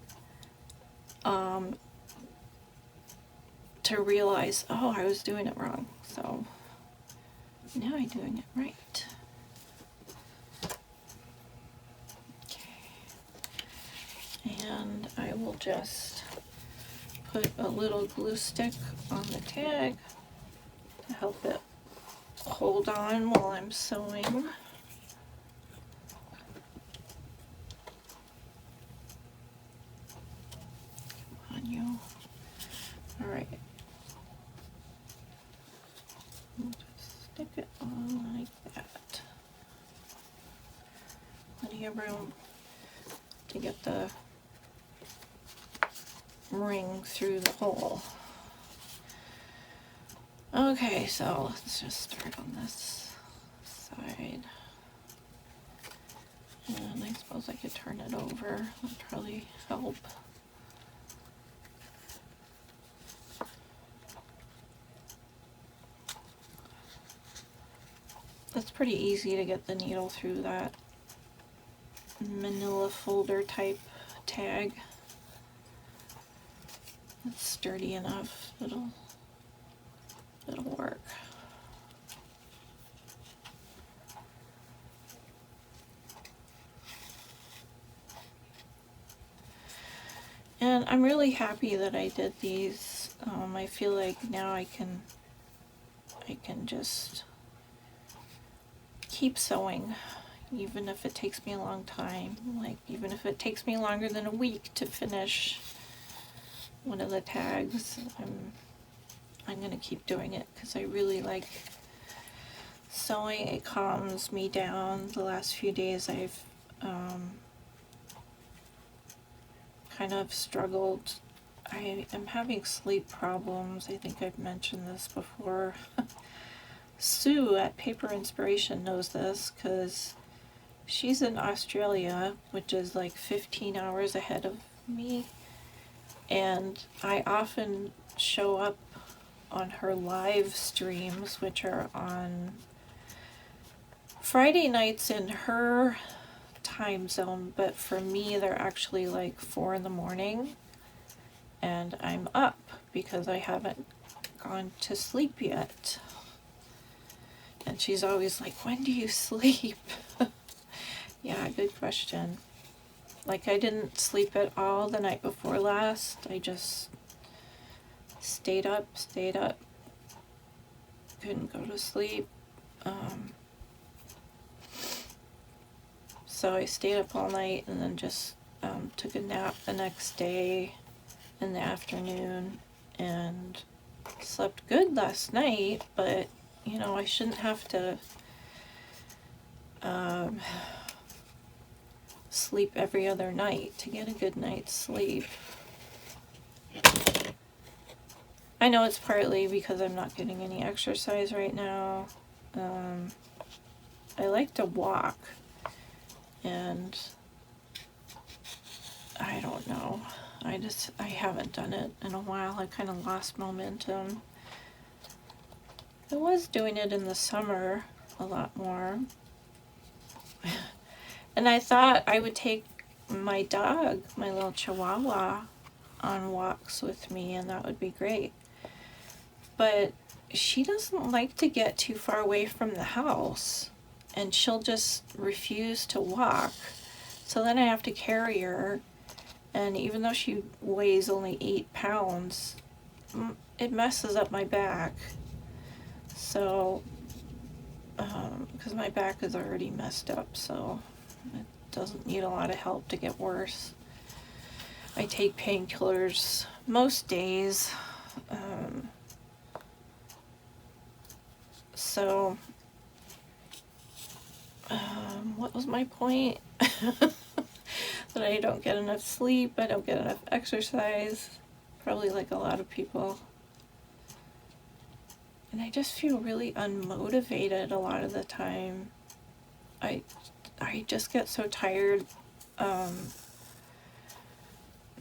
to realize, oh, I was doing it wrong. So now I'm doing it right. Okay. And I will just put a little glue stick on the tag to help it hold on while I'm sewing. Come on, you. All right. We'll just stick it on like that. Plenty of room to get the ring through the hole. Okay, so let's just start on this side. And I suppose I could turn it over. That'd probably help. It's pretty easy to get the needle through that manila folder type tag. It's sturdy enough. It'll work. And I'm really happy that I did these. I feel like now I can I can just keep sewing, even if it takes me a long time. Like, even if it takes me longer than a week to finish one of the tags, I'm gonna keep doing it because I really like sewing. It calms me down. The last few days I've kind of struggled. I am having sleep problems. I think I've mentioned this before. Sue at Paper Inspiration knows this because she's in Australia, which is like 15 hours ahead of me, and I often show up on her live streams, which are on Friday nights in her time zone, but for me they're actually like 4 in the morning, and I'm up because I haven't gone to sleep yet. And she's always like, when do you sleep? Yeah, good question. Like, I didn't sleep at all the night before last. I just stayed up. Couldn't go to sleep. So I stayed up all night and then just took a nap the next day in the afternoon and slept good last night, but you know, I shouldn't have to sleep every other night to get a good night's sleep. I know it's partly because I'm not getting any exercise right now. I like to walk, and I don't know. I haven't done it in a while. I kind of lost momentum. I was doing it in the summer a lot more. And I thought I would take my dog, my little Chihuahua, on walks with me, and that would be great. But she doesn't like to get too far away from the house, and she'll just refuse to walk. So then I have to carry her, and even though she weighs only 8 pounds, it messes up my back. So, because my back is already messed up, so it doesn't need a lot of help to get worse. I take painkillers most days. So, what was my point? That I don't get enough sleep, I don't get enough exercise, probably like a lot of people. And I just feel really unmotivated a lot of the time. I just get so tired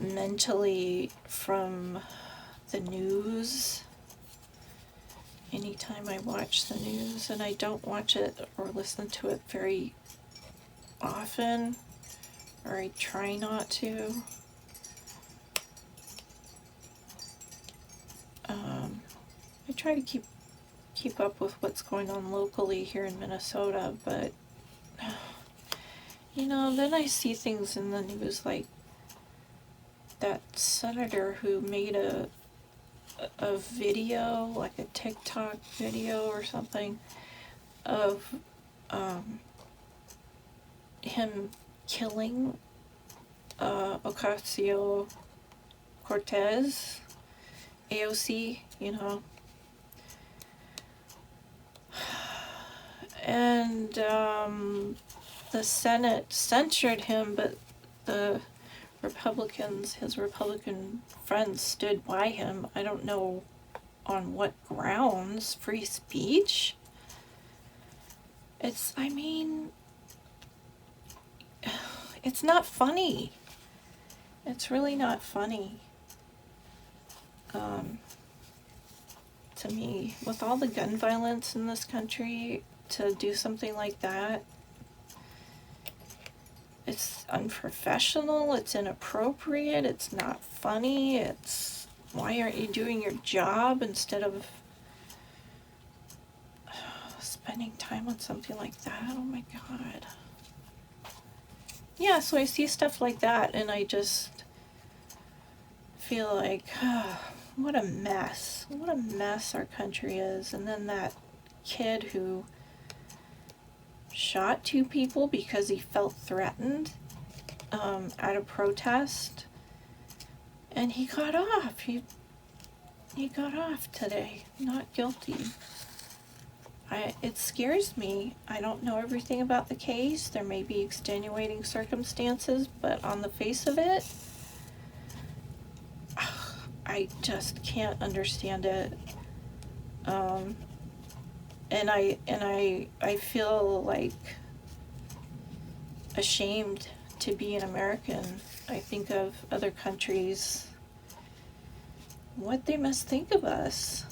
mentally from the news. Anytime I watch the news, and I don't watch it or listen to it very often, or I try not to. I try to keep up with what's going on locally here in Minnesota, but you know, then I see things in the news like that senator who made a video, like a TikTok video or something, of him killing Ocasio-Cortez, AOC, you know. And the Senate censured him, but the Republicans, his Republican friends, stood by him. I don't know on what grounds. Free speech? I mean, it's not funny. It's really not funny. To me, with all the gun violence in this country, to do something like that, it's unprofessional, it's inappropriate, it's not funny, it's, why aren't you doing your job instead of spending time on something like that? Oh my God. Yeah, so I see stuff like that and I just feel like, what a mess. What a mess our country is. And then that kid who shot 2 people because he felt threatened at a protest, and he got off. He got off today, not guilty. It scares me. I don't know everything about the case. There may be extenuating circumstances, but on the face of it, I just can't understand it. And I feel like ashamed to be an American. I think of other countries, what they must think of us.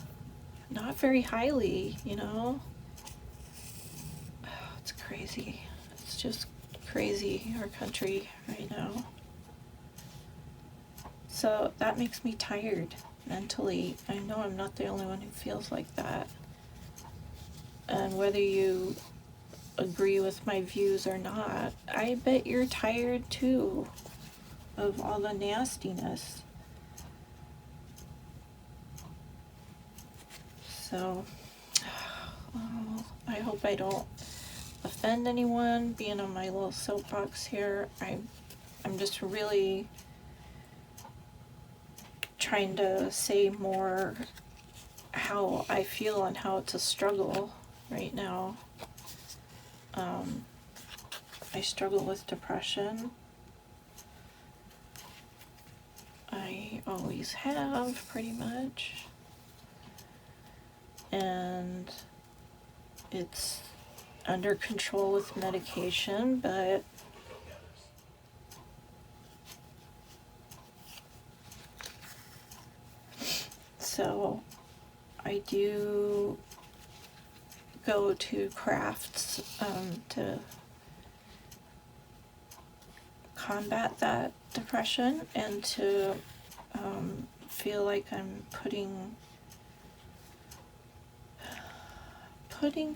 Not very highly, you know. Oh, it's crazy. It's just crazy, our country right now. So that makes me tired mentally. I know I'm not the only one who feels like that. And whether you agree with my views or not, I bet you're tired too of all the nastiness. So, I hope I don't offend anyone being on my little soapbox here. I'm just really trying to say more how I feel and how it's a struggle right now. I struggle with depression. I always have, pretty much. And it's under control with medication, but so I do go to crafts to combat that depression and to feel like I'm putting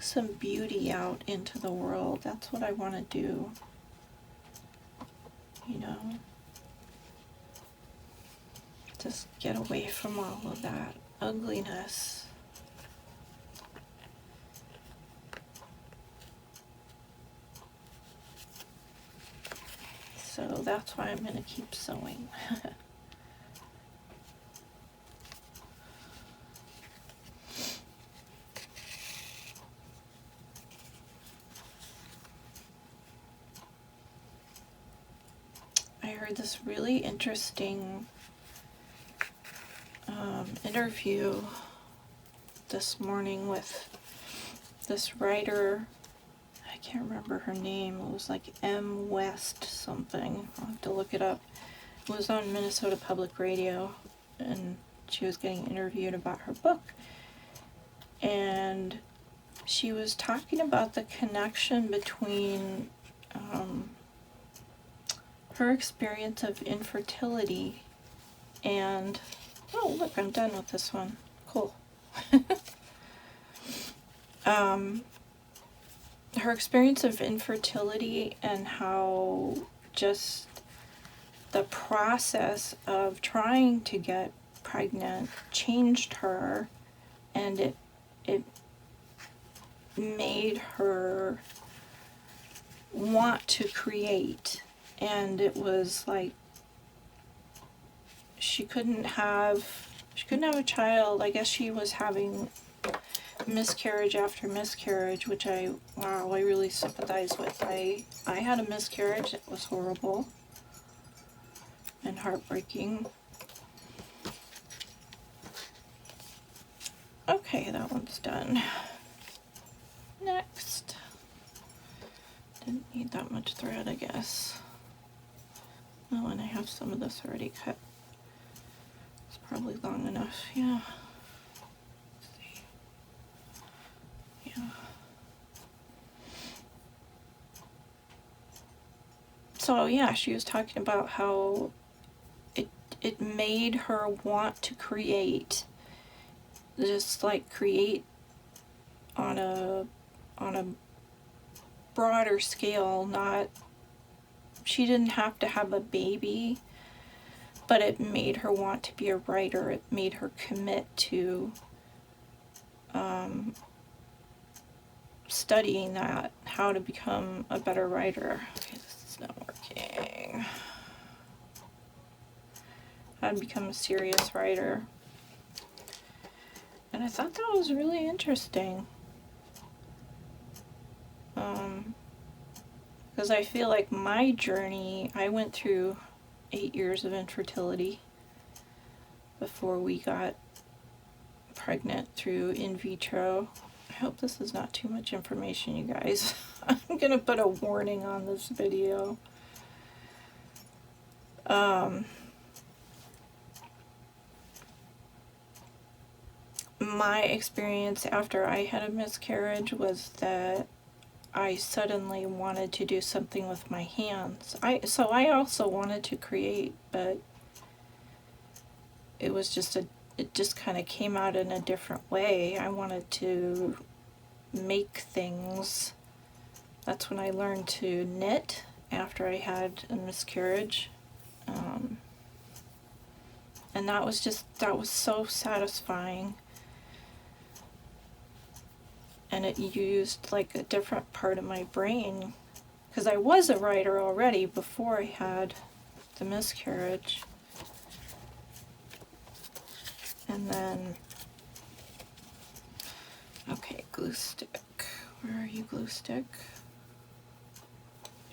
some beauty out into the world. That's what I want to do, you know, just get away from all of that ugliness. So that's why I'm going to keep sewing. I heard this really interesting interview this morning with this writer. I can't remember her name. It was like M. West something. I'll have to look it up. It was on Minnesota Public Radio, and she was getting interviewed about her book. And she was talking about the connection between her experience of infertility and, oh look, I'm done with this one. Cool. Her experience of infertility and how just the process of trying to get pregnant changed her, and it made her want to create. And it was like she couldn't have a child. I guess she was having miscarriage after miscarriage, which I really sympathize with. I had a miscarriage. It was horrible and heartbreaking. Okay, that one's done. Next. Didn't need that much thread, I guess. Oh, and I have some of this already cut. It's probably long enough, yeah. Let's see. Yeah. So yeah, she was talking about how it made her want to create, just like create on a broader scale. Not, she didn't have to have a baby, but it made her want to be a writer. It made her commit to studying that, how to become a better writer. Okay, this is not working. How to become a serious writer. And I thought that was really interesting. Because I feel like my journey, I went through 8 years of infertility before we got pregnant through in vitro. I hope this is not too much information, you guys. I'm gonna put a warning on this video. My experience after I had a miscarriage was that I suddenly wanted to do something with my hands. So I also wanted to create, but it was just it just kind of came out in a different way. I wanted to make things. That's when I learned to knit after I had a miscarriage. And that was so satisfying. And it used like a different part of my brain, because I was a writer already before I had the miscarriage. And then, okay, glue stick. Where are you, glue stick?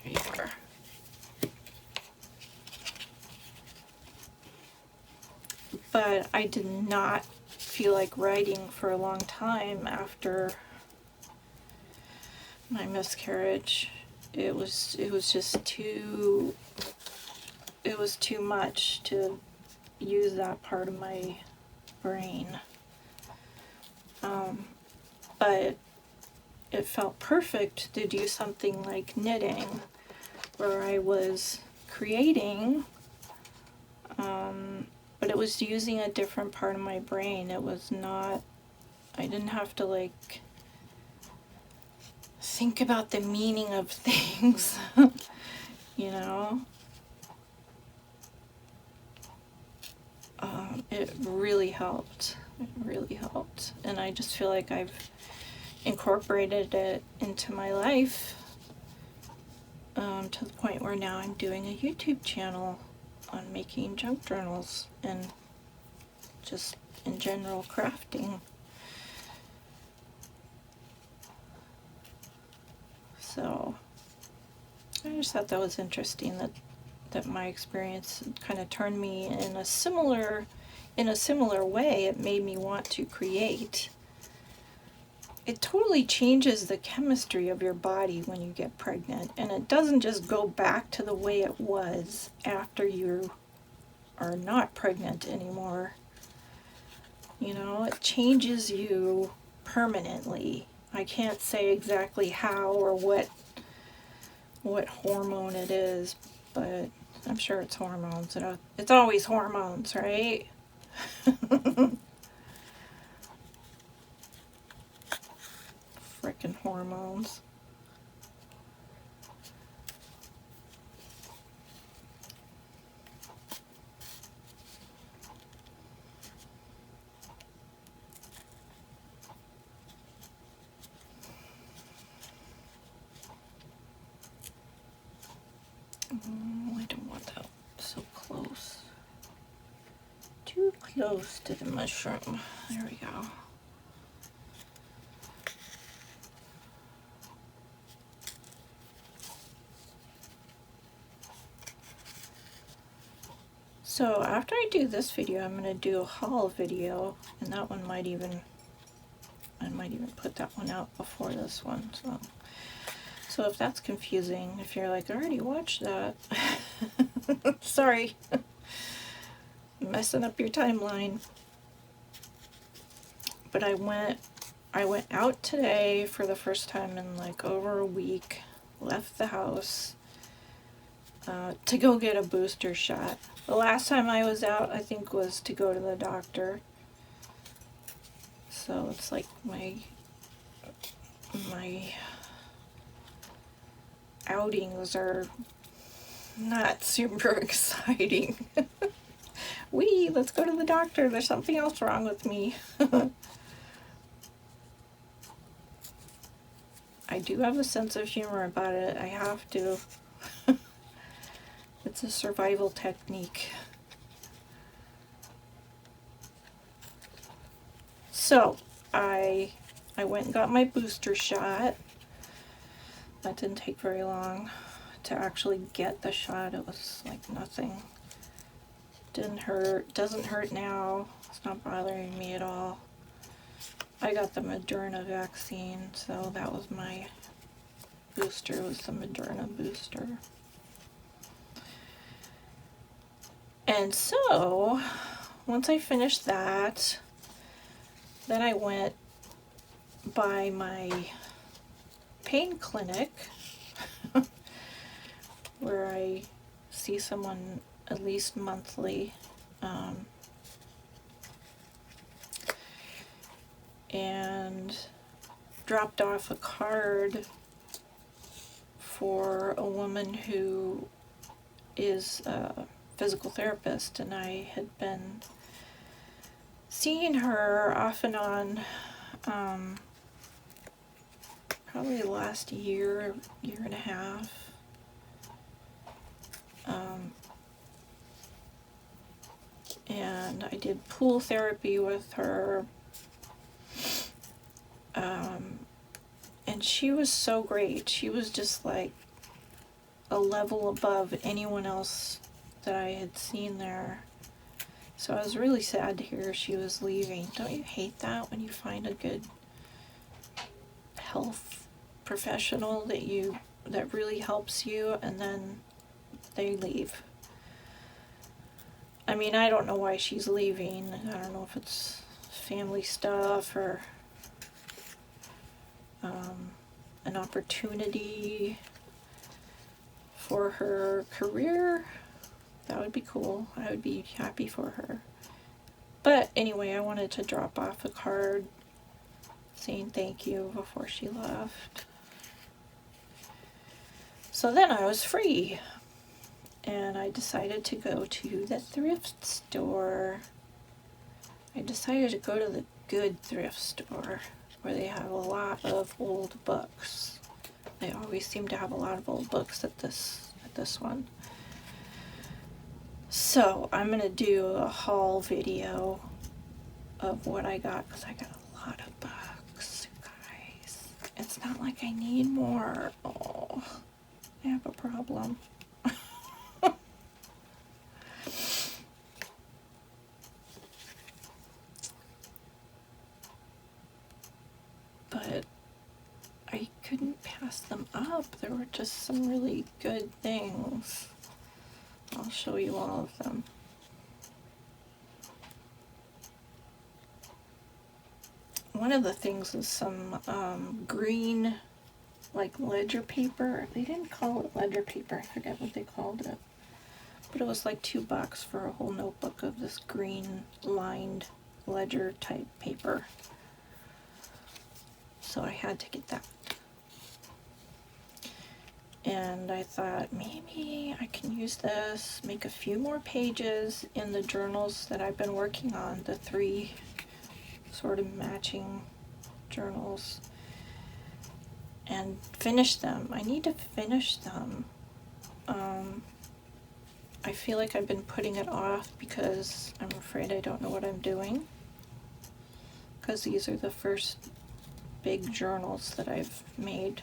There you are. But I did not feel like writing for a long time after my miscarriage. It was just too much to use that part of my brain. But it felt perfect to do something like knitting, where I was creating, but it was using a different part of my brain. It was not, I didn't have to like think about the meaning of things, you know? It really helped. It really helped. And I just feel like I've incorporated it into my life, to the point where now I'm doing a YouTube channel on making junk journals and just in general crafting. So I just thought that was interesting, that my experience kind of turned me in a similar way. It made me want to create. It totally changes the chemistry of your body when you get pregnant, and it doesn't just go back to the way it was after you are not pregnant anymore. You know, it changes you permanently. I can't say exactly how or what hormone it is, but I'm sure it's hormones. It's always hormones, right? Frickin' hormones. I don't want that so close. Too close to the mushroom. There we go. So after I do this video, I'm going to do a haul video, and that one I might even put that one out before this one. So if that's confusing, if you're like, I already watched that, sorry, messing up your timeline. But I went out today for the first time in like over a week, left the house to go get a booster shot. The last time I was out, I think, was to go to the doctor. So it's like my outings are not super exciting. Wee, let's go to the doctor. There's something else wrong with me. I do have a sense of humor about it. I have to. It's a survival technique. So, I went and got my booster shot. That didn't take very long to actually get the shot. It was like nothing. Didn't hurt. Doesn't hurt now. It's not bothering me at all. I got the Moderna vaccine, so that was my booster, was the Moderna booster. And so, once I finished that, then I went by my pain clinic where I see someone at least monthly. And dropped off a card for a woman who is a physical therapist, and I had been seeing her off and on probably the last year and a half. And I did pool therapy with her. And she was so great. She was just like a level above anyone else that I had seen there. So I was really sad to hear she was leaving. Don't you hate that when you find a good health professional that really helps you and then they leave? I mean, I don't know why she's leaving. I don't know if it's family stuff or an opportunity for her career. That would be cool. I would be happy for her. But anyway, I wanted to drop off a card saying thank you before she left. So then I was free. And I decided to go to the thrift store. I decided to go to the good thrift store where they have a lot of old books. They always seem to have a lot of old books at this one. So I'm gonna do a haul video of what I got, because I got a lot of books, guys. It's not like I need more. Oh, I have a problem. But I couldn't pass them up. There were just some really good things. I'll show you all of them. One of the things is some green, like ledger paper. They didn't call it ledger paper. I forget what they called it. But it was like $2 for a whole notebook of this green lined ledger type paper. So I had to get that. And I thought maybe I can use this, make a few more pages in the journals that I've been working on, the 3 sort of matching journals, and finish them. I need to finish them. I feel like I've been putting it off because I'm afraid I don't know what I'm doing, because these are the first big journals that I've made.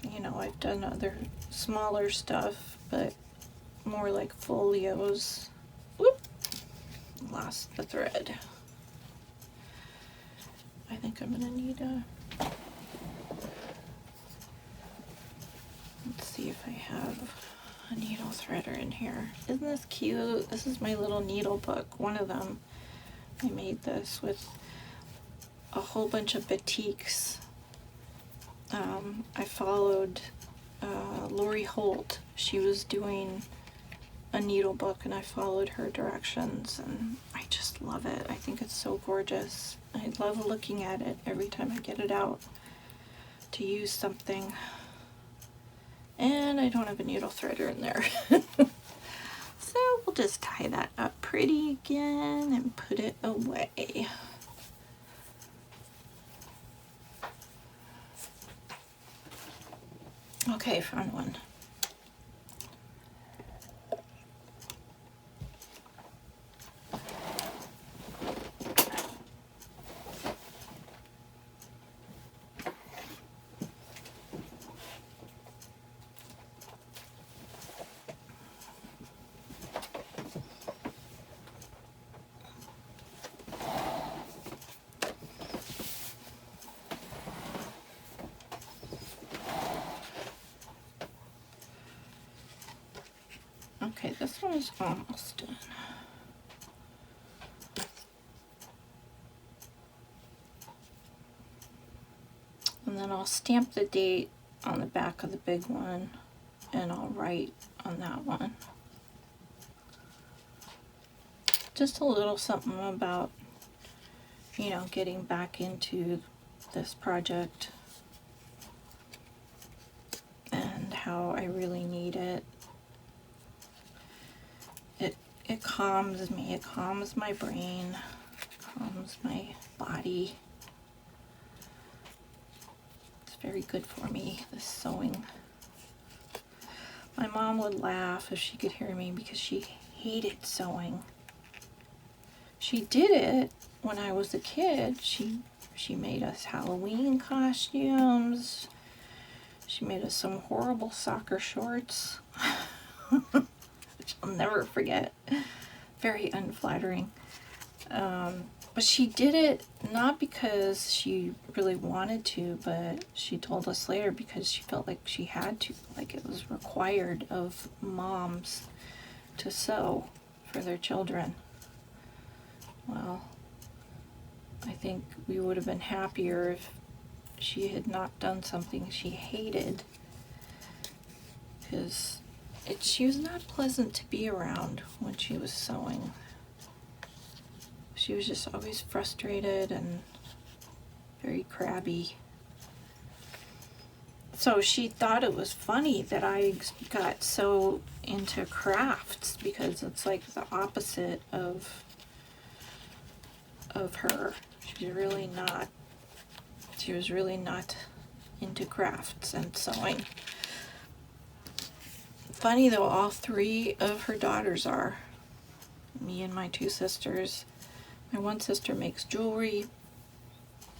You know, I've done other smaller stuff, but more like folios. Whoop! Lost the thread. I think I'm gonna need a... Let's see if I have a needle threader in here. Isn't this cute? This is my little needle book. One of them. I made this with a whole bunch of batiks. I followed Lori Holt. She was doing a needle book and I followed her directions and I just love it. I think it's so gorgeous. I love looking at it every time I get it out to use something. And I don't have a needle threader in there. I'll just tie that up pretty again and put it away. Okay, found one. Okay, this one is almost done. And then I'll stamp the date on the back of the big one, and I'll write on that one. Just a little something about, you know, getting back into this project and how I really need it. It calms me, it calms my brain, calms my body. It's very good for me, this sewing. My mom would laugh if she could hear me because she hated sewing. She did it when I was a kid. She made us Halloween costumes. She made us some horrible soccer shorts. Which I'll never forget. Very unflattering. But she did it not because she really wanted to, but she told us later because she felt like she had to, like it was required of moms to sew for their children. Well, I think we would have been happier if she had not done something she hated, because she was not pleasant to be around when she was sewing. She was just always frustrated and very crabby. So she thought it was funny that I got so into crafts, because it's like the opposite of her. She was really not into crafts and sewing. Funny though, all three of her daughters are. Me and my two sisters. My one sister makes jewelry.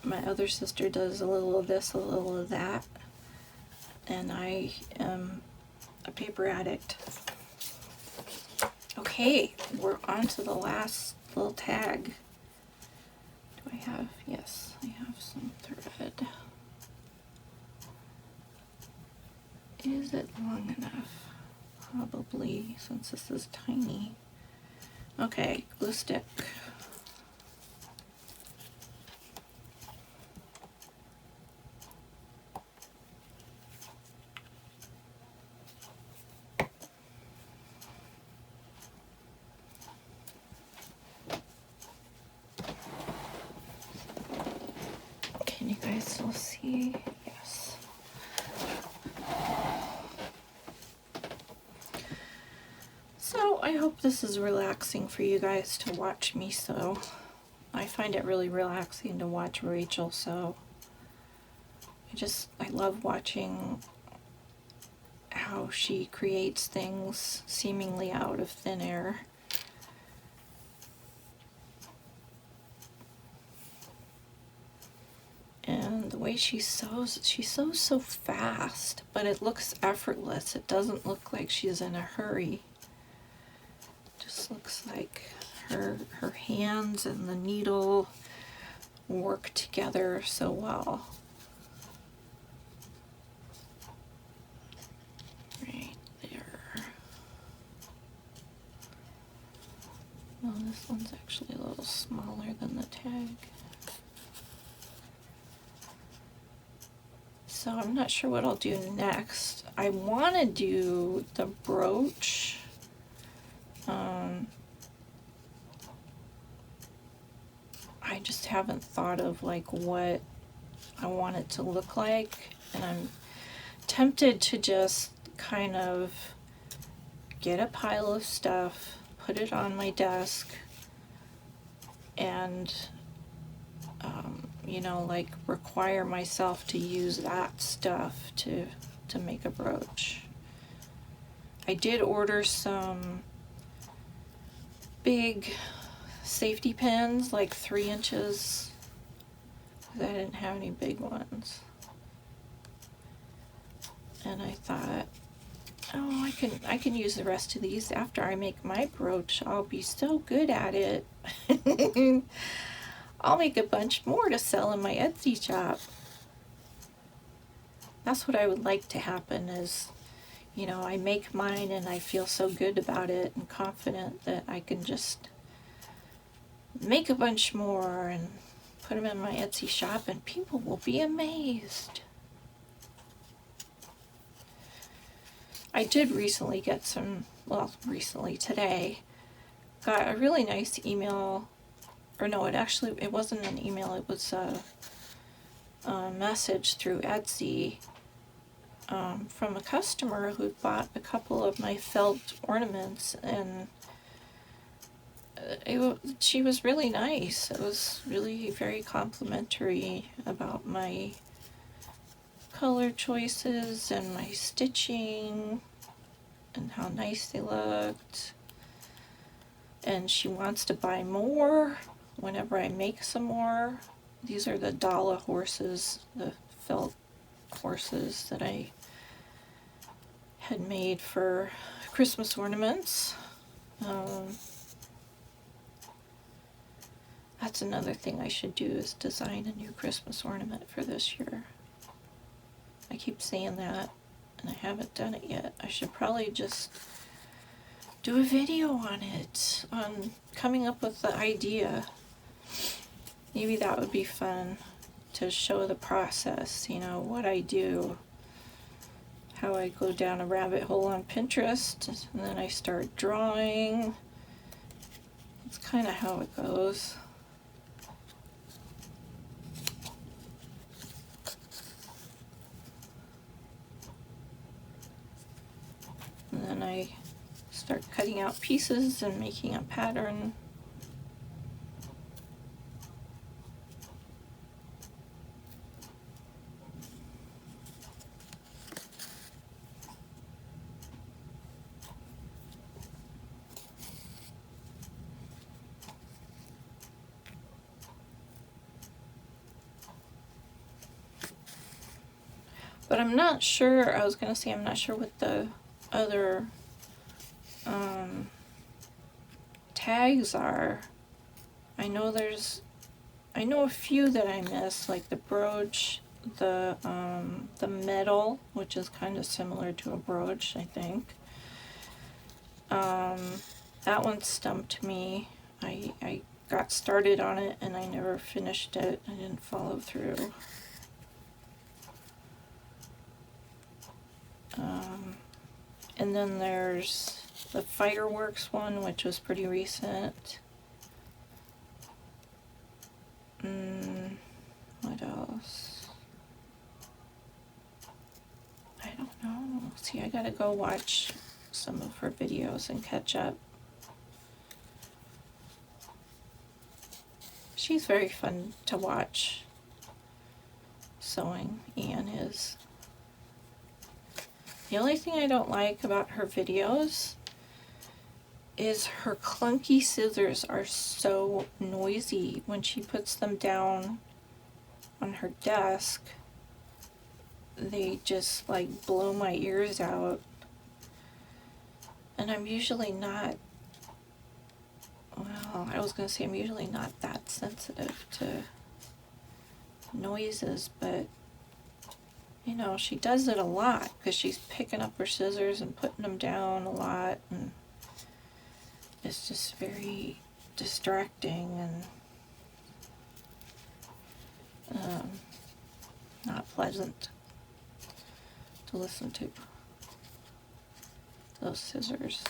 My other sister does a little of this, a little of that. And I am a paper addict. Okay, we're on to the last little tag. Do I have? Yes, I have some thread. Is it long enough? Probably, since this is tiny. Okay, glue stick. Can you guys still see? Yes. So I hope this is relaxing for you guys to watch me sew. I find it really relaxing to watch Rachel sew. I love watching how she creates things seemingly out of thin air. And the way she sews so fast, but it looks effortless. It doesn't look like she's in a hurry. It just looks like her hands and the needle work together so well. Right there. Well, this one's actually a little smaller than the tag. So I'm not sure what I'll do next. I want to do the brooch. I just haven't thought of like what I want it to look like, and I'm tempted to just kind of get a pile of stuff, put it on my desk and you know, like require myself to use that stuff to make a brooch. I did order some big safety pins, like 3 inches, because I didn't have any big ones. And I thought, oh, I can use the rest of these after I make my brooch. I'll be so good at it. I'll make a bunch more to sell in my Etsy shop. That's what I would like to happen is, you know, I make mine and I feel so good about it and confident that I can just make a bunch more and put them in my Etsy shop and people will be amazed. I did recently get some, well, recently today, got a really nice email, or no, it wasn't an email, it was a message through Etsy from a customer who bought a couple of my felt ornaments, and she was really nice. It was really very complimentary about my color choices and my stitching and how nice they looked. And she wants to buy more whenever I make some more. These are the Dala horses, the felt horses that I had made for Christmas ornaments. That's another thing I should do, is design a new Christmas ornament for this year. I keep saying that and I haven't done it yet. I should probably just do a video on it, on coming up with the idea. Maybe that would be fun to show the process, you know, what I do, how I go down a rabbit hole on Pinterest and then I start drawing. It's kind of how it goes. And then I start cutting out pieces and making a pattern. But I'm not sure, I was going to say I'm not sure what the other tags are. I know a few that I missed, like the brooch, the medal, which is kind of similar to a brooch, I think. That one stumped me. I got started on it and I never finished it. I didn't follow through. And then there's the fireworks one, which was pretty recent. What else? I don't know. See, I gotta go watch some of her videos and catch up. She's very fun to watch. Sewing, Ian is. The only thing I don't like about her videos is her clunky scissors are so noisy when she puts them down on her desk. They just like blow my ears out. And I'm usually not, well, I was going to say I'm usually not that sensitive to noises, but you know, she does it a lot because she's picking up her scissors and putting them down a lot, and it's just very distracting and not pleasant to listen to, those scissors.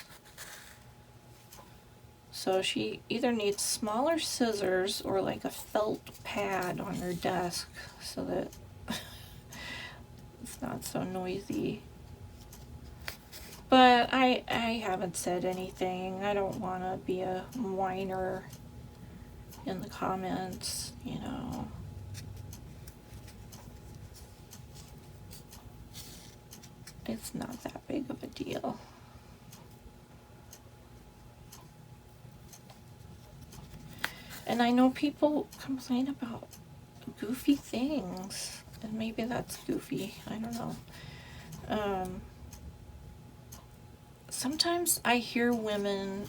So she either needs smaller scissors or like a felt pad on her desk so that it's not so noisy. But I haven't said anything. I don't want to be a whiner in the comments, you know. It's not that big of a deal. And I know people complain about goofy things, and maybe that's goofy, I don't know. Sometimes I hear women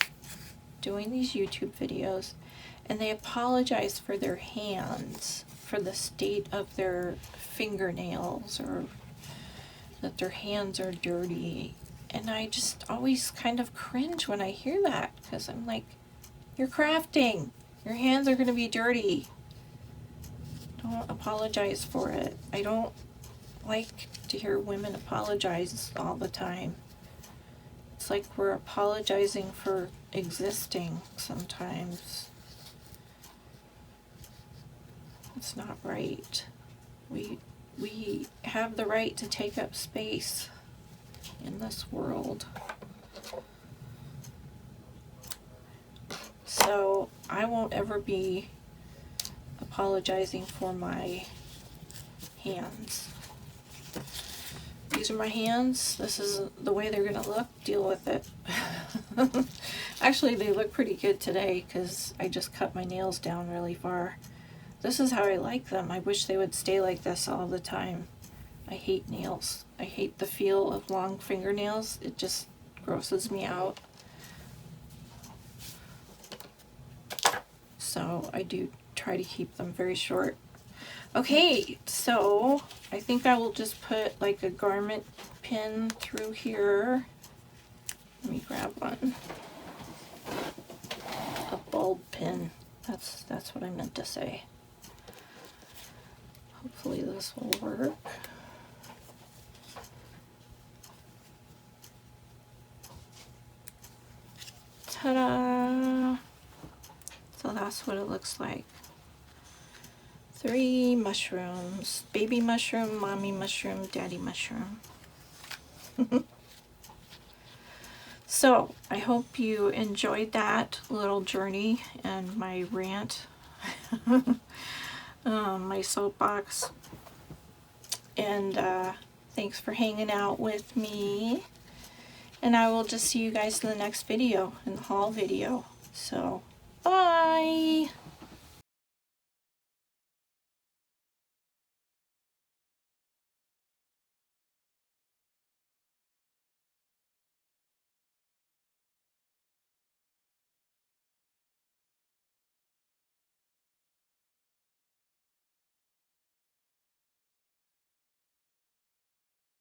doing these YouTube videos and they apologize for their hands, for the state of their fingernails, or that their hands are dirty. And I just always kind of cringe when I hear that, because I'm like, you're crafting. Your hands are going to be dirty. Don't apologize for it. I don't like to hear women apologize all the time. It's like we're apologizing for existing sometimes. It's not right. We have the right to take up space in this world. So I won't ever be apologizing for my hands. These are my hands. This is the way they're gonna look. Deal with it. Actually, they look pretty good today because I just cut my nails down really far. This is how I like them. I wish they would stay like this all the time. I hate nails. I hate the feel of long fingernails. It just grosses me out. So I do try to keep them very short. Okay, so I think I will just put like a garment pin through here. Let me grab one. A bulb pin. That's what I meant to say. Hopefully this will work. Ta-da! So that's what it looks like. 3 mushrooms. Baby mushroom, mommy mushroom, daddy mushroom. So I hope you enjoyed that little journey and my rant. My soapbox. And thanks for hanging out with me. And I will just see you guys in the next video, in the haul video. So, bye!